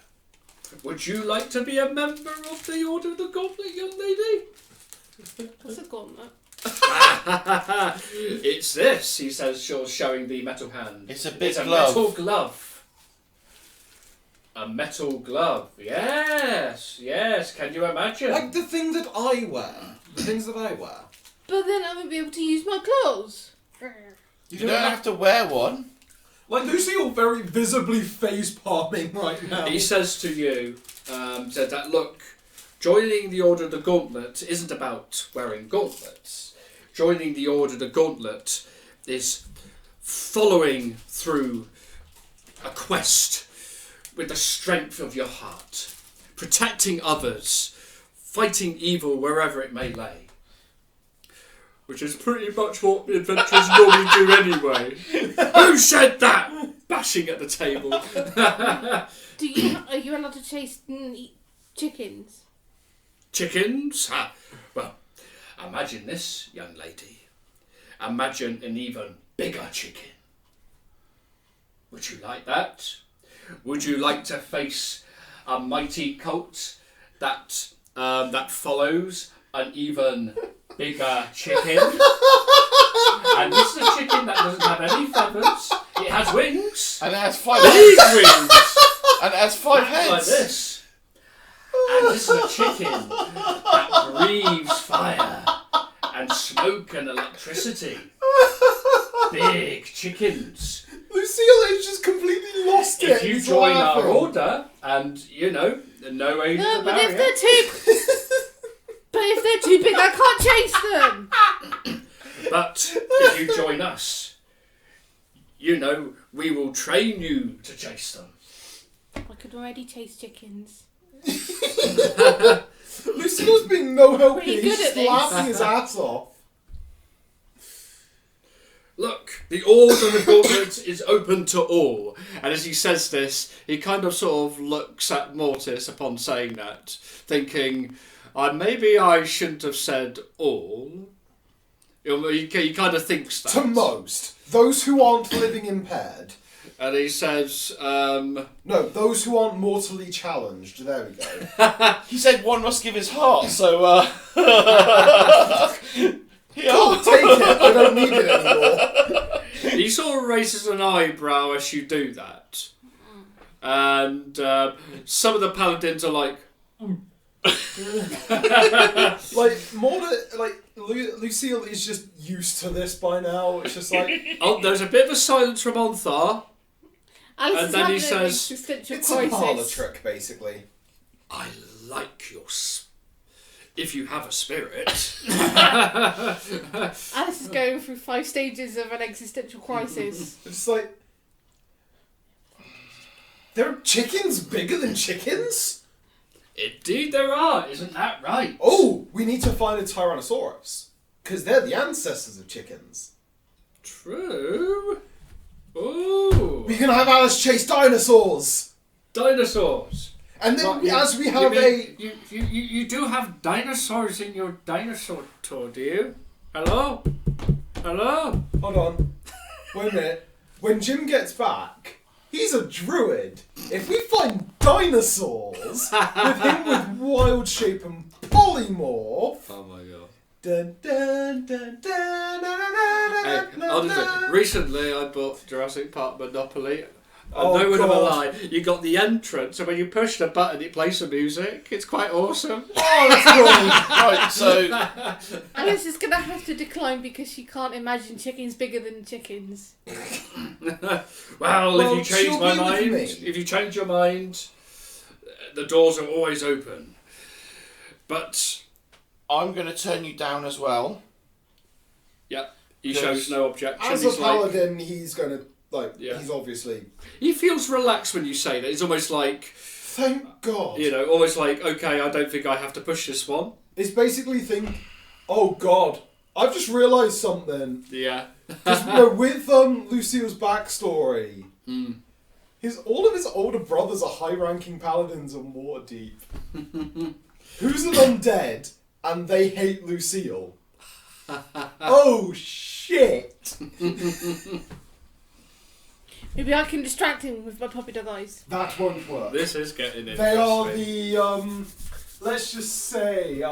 Would you like to be a member of the Order of the Gauntlet, young lady? What's a gauntlet? It's this, he says, showing the metal hand. It's a big It's a glove. metal glove. A metal glove. Yes, yes. Can you imagine? Like the thing that I wear. The things that I wear. But then I won't be able to use my claws. You don't have to wear one. Like Lucy, you're very visibly face palming right now. He says to you, said that, look, joining the Order of the Gauntlet isn't about wearing gauntlets. Joining the Order of the Gauntlet is following through a quest with the strength of your heart, protecting others, fighting evil wherever it may lay. Which is pretty much what the adventurers normally do anyway. Who said that? Bashing at the table. Are you allowed to chase and eat chickens? Chickens? Well, imagine this, young lady. Imagine an even bigger chicken. Would you like that? Would you like to face a mighty cult that follows an even bigger chicken? And this is a chicken that doesn't have any feathers. It has wings. And it has 5 Big heads. wings. And it has 5 heads. Like this. And this is a chicken that breathes fire and smoke and electricity. Big chickens. Lucille has just completely lost it. If you He's join laughing. our order, and no age No, of but barrier. if they're too big, I can't chase them. But if you join us, we will train you to chase them. I could already chase chickens. Lucille's being no help Pretty here. good He's at this. laughing his ass off. Look, the Order of the Gauntlet is open to all. And as he says this, he kind of sort of looks at Mortis upon saying that, thinking, maybe I shouldn't have said all. He kind of thinks that. To most. Those who aren't living impaired. And he says, No, those who aren't mortally challenged. There we go. He said one must give his heart, so Can't take it. I don't need it anymore. he sort of raises an eyebrow as you do that. And some of the paladins are like, Lucille is just used to this by now. It's just like oh, there's a bit of a silence from Onthar. Alice And is then he having an says, existential it's a parlour crisis. trick, basically. I like your if you have a spirit. Alice is going through 5 stages of an existential crisis. It's like there are chickens bigger than chickens. Indeed there are, isn't that right? Oh, we need to find a Tyrannosaurus because they're the ancestors of chickens. True. Ooh. We can have Alice chase dinosaurs, Dinosaurs. and then Right, as we have You do have dinosaurs in your dinosaur tour, do you? Hello? Hello? Hold on. Wait a minute. When Jim gets back, he's a druid. If we find dinosaurs with him with wild shape and polymorph. Oh my god. Dun, dun, dun, dun, dun, dun, Hey, dun, honestly, dun. recently I bought Jurassic Park Monopoly. Oh, No word of a God. lie. You got the entrance, and when you push the button, it plays some music. It's quite awesome. Oh, that's cool. right. So Alice is going to have to decline because she can't imagine chickens bigger than chickens. Well, Well, if you change she'll my be with mind, me. if you change your mind, the doors are always open. But I'm going to turn you down as well. yeah, he Yes. shows no objection. As a He's like, paladin, he's gonna Yeah. he's obviously. he feels relaxed when you say that. It's almost like, Thank God. almost like, okay, I don't think I have to push this one. It's basically oh God, I've just realised something. Yeah. Because with Lucille's backstory, all of his older brothers are high-ranking paladins in Waterdeep. Who's an undead, and they hate Lucille. Oh shit! Maybe I can distract him with my puppy dog eyes. That won't work. This is getting interesting. They are the let's just say,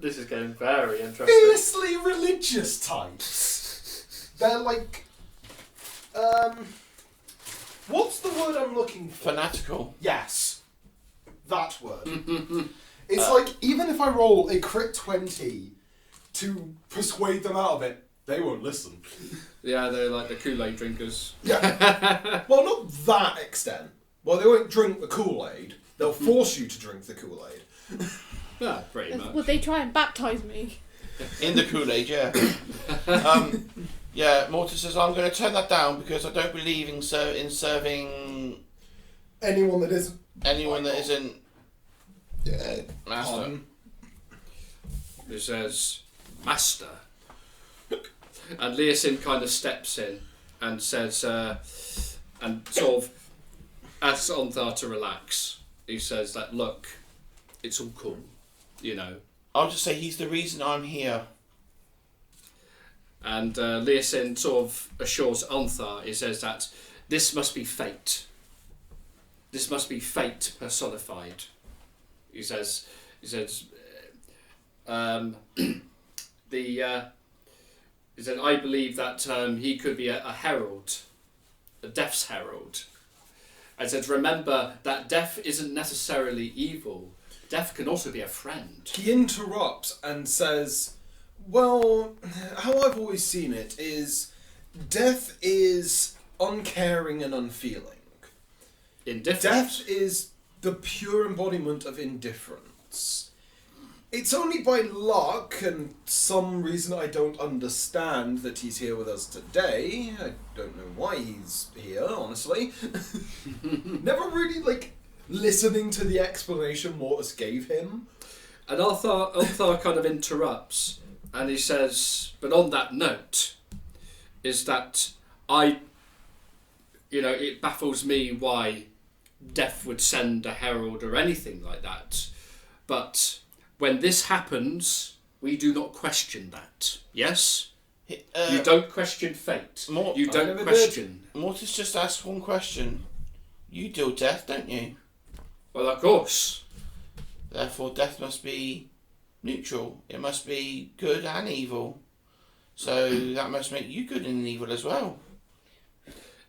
This is getting very interesting. fiercely religious types. They're like, what's the word I'm looking for? Fanatical. Yes, that word. It's like, even if I roll a crit 20 to persuade them out of it, they won't listen. Yeah, they're like the Kool-Aid drinkers. Yeah. Well, not that extent. Well, they won't drink the Kool-Aid. They'll force you to drink the Kool-Aid. Yeah, pretty much. Would they try and baptise me? In the Kool-Aid, yeah. Yeah, Mortis says, I'm going to turn that down because I don't believe in serving Anyone that isn't... anyone that isn't master. It says, Master. And Leosin kind of steps in and says, and sort of asks Onthar to relax. He says that, look, it's all cool, you know. I'll just say he's the reason I'm here. And Leosin sort of assures Onthar, he says that this must be fate. This must be fate personified. He says, he said, I believe that he could be a herald, a death's herald. I said, remember that death isn't necessarily evil. Death can also be a friend. He interrupts and says, well, how I've always seen it is death is uncaring and unfeeling. Indifferent. Death is the pure embodiment of indifference. It's only by luck and some reason I don't understand that he's here with us today. I don't know why he's here, honestly. Never really, listening to the explanation Mortis gave him. And Onthar kind of interrupts and he says, but on that note, is that it baffles me why death would send a herald or anything like that. But when this happens, we do not question that. Yes? You don't question fate. You don't question. Mortis just asked one question. You deal death, don't you? Well, of course. Therefore, death must be neutral. It must be good and evil. So that must make you good and evil as well.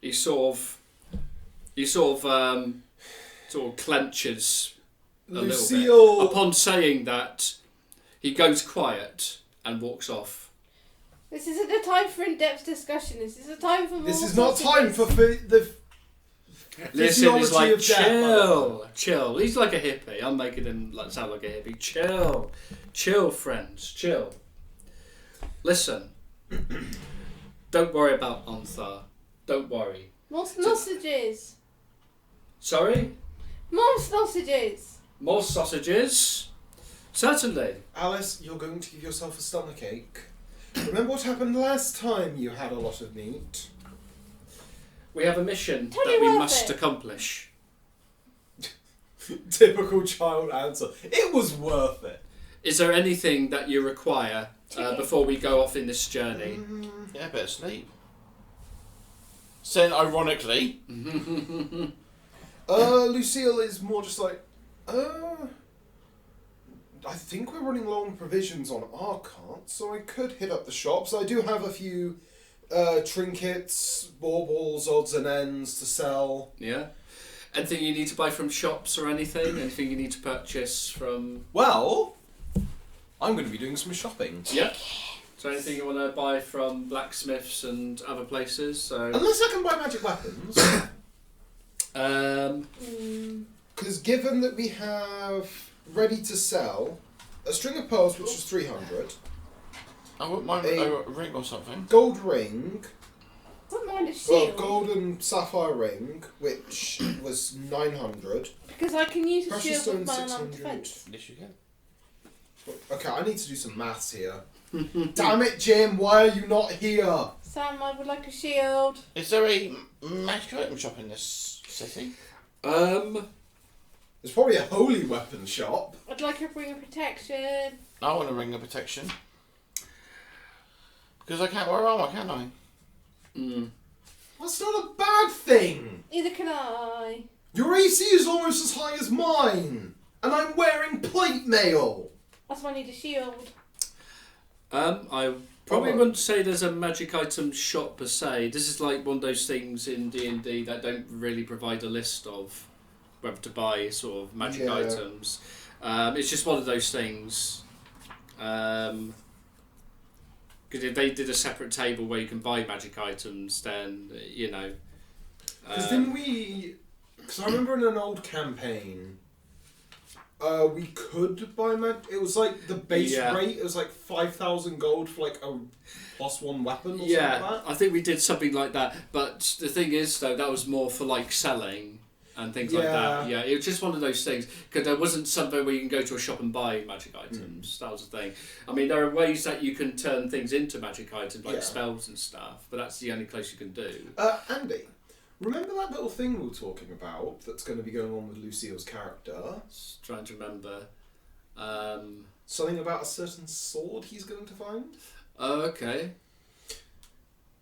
He sort of clenches a Lucille... little bit. Upon saying that, he goes quiet and walks off. This isn't a time for in-depth discussion. This is a time for more. This is not time for the Listen, he's like, of death, chill. He's like a hippie. I'm making him sound like a hippie. Chill, friends, chill. Listen, don't worry about Onthar. Don't worry. More sausages. Sorry? More sausages. More sausages? Certainly. Alice, you're going to give yourself a stomachache. Remember what happened last time you had a lot of meat? We have a mission Totally that we worth must it. accomplish. Typical child answer. It was worth it. Is there anything that you require before we go off in this journey? Yeah, better sleep. Saying ironically. Lucille is more just like, I think we're running low on provisions on our cart, so I could hit up the shops. I do have a few trinkets, baubles, odds and ends to sell. Yeah. Anything you need to buy from shops or anything? Anything you need to purchase from... Well, I'm going to be doing some shopping. Yeah. So anything you want to buy from blacksmiths and other places? So... Unless I can buy magic weapons. Because given that we have ready to sell a string of pearls, which was 300, I wouldn't mind a ring or something. gold ring, I wouldn't mind a well, shield. gold and sapphire ring, which was 900. Because I can use a Precious shield with stone my unarmed 600. defense. Yes, you can. Okay, I need to do some maths here. Damn it, Jim! Why are you not here? Sam, I would like a shield. Is there a magic item shop in this city? There's probably a holy weapon shop. I'd like a ring of protection. I want a ring of protection. Because I can't wear armour, can I? That's not a bad thing. Neither can I. Your AC is almost as high as mine. And I'm wearing plate mail! That's why I need a shield. I probably wouldn't say there's a magic item shop per se. This is like one of those things in D&D that don't really provide a list of whether to buy sort of magic items. It's just one of those things. Because if they did a separate table where you can buy magic items, then, you know... Because didn't we... Because I remember in an old campaign... we could buy it was like the base rate. It was like 5,000 gold for like a +1 weapon or something like that. I think we did something like that. But the thing is, though, that was more for like selling and things like that. Yeah, it was just one of those things because there wasn't somewhere where you can go to a shop and buy magic items. That was the thing. I mean, there are ways that you can turn things into magic items, like spells and stuff. But that's the only place you can do. Andy. Remember that little thing we were talking about that's going to be going on with Lucille's character? Just trying to remember. Something about a certain sword he's going to find? Oh, okay.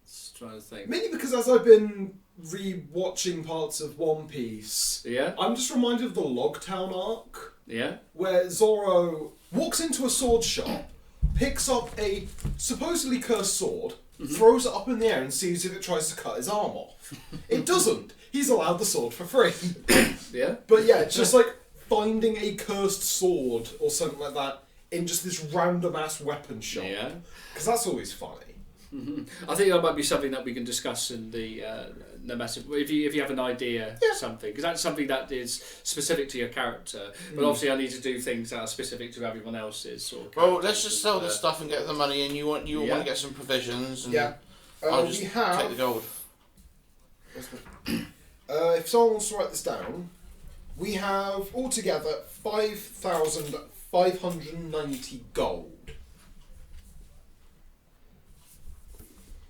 Just trying to think. Mainly because as I've been re-watching parts of One Piece, I'm just reminded of the Logtown arc. Yeah. Where Zoro walks into a sword shop, picks up a supposedly cursed sword, throws it up in the air and sees if it tries to cut his arm off. It doesn't. He's allowed the sword for free. Yeah. But yeah, it's just like finding a cursed sword or something like that in just this random ass weapon shop. Yeah. Because that's always funny. I think that might be something that we can discuss in the no matter if you have an idea something, because that's something that is specific to your character. But obviously, I need to do things that are specific to everyone else's. Well, let's just sell this stuff and get the money, and you want to get some provisions. And I'll just take the gold. If someone wants to write this down, we have altogether 5,590 gold.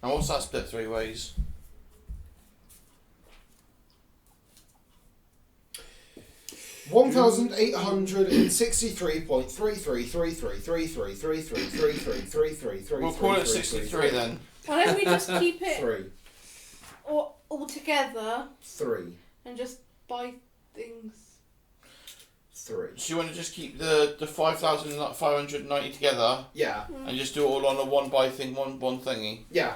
And what's that split 3 ways? $1,863.33333333333333333333333333333333333333333333333333333333333333333333333333333333333333333333333333333333333333333333333333333333333333333333333333333333333333333333333333333333333333333333333333333333333333333333. Why don't we just keep it together 3. and just buy things? 3. So you want to just keep the 5,590 together? Yeah. And just do it all on a one thingy? Yeah.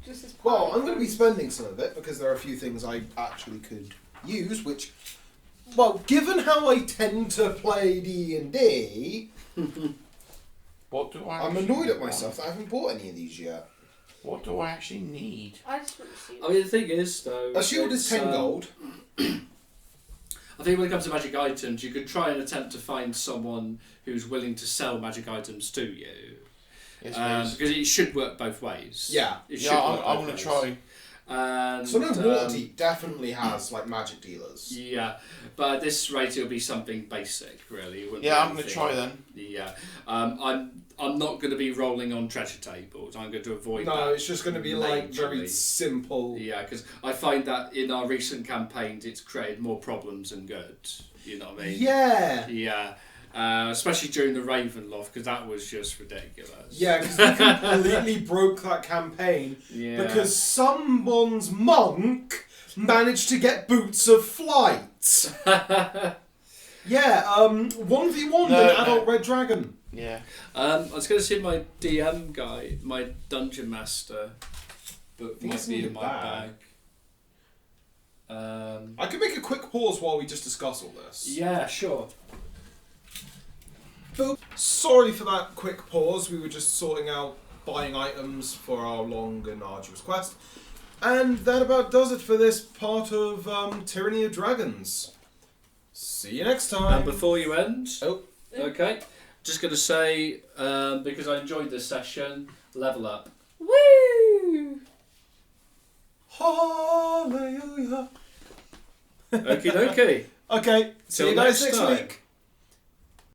Just as Well, I'm going to be spending some of it because there are a few things I actually could use, which, well, given how I tend to play D&D, what do I? I'm annoyed at myself that I haven't bought any of these yet. What do I actually need? I just want to see. I mean, the thing is, though, A shield is 10 gold. I think when it comes to magic items, you could try and attempt to find someone who's willing to sell magic items to you. Yes, because it should work both ways. Yeah. I'm going to try. And, So I know Waterdeep definitely has like magic dealers. Yeah, but at this rate it'll be something basic, really. Yeah, I'm going to try then. Yeah, I'm not going to be rolling on treasure tables. I'm going to avoid that. No, it's just going to be like very majorly. simple. Yeah, because I find that in our recent campaigns it's created more problems than good. You know what I mean? Yeah. Yeah. Especially during the Ravenloft, because that was just ridiculous. Yeah, because we completely broke that campaign because someone's monk managed to get boots of flight. Yeah, 1v1 an adult red dragon. Yeah. I was going to see my DM guy, my dungeon master book might be in my bag. I could make a quick pause while we just discuss all this. Yeah, sure. Sorry for that quick pause. We were just sorting out buying items for our long and arduous quest. And that about does it for this part of Tyranny of Dragons. See you next time. And before you end, Oh. okay, just going to say, because I enjoyed this session, level up. Woo! Hallelujah. Okie dokie. Okay, see Till you guys next next time. week.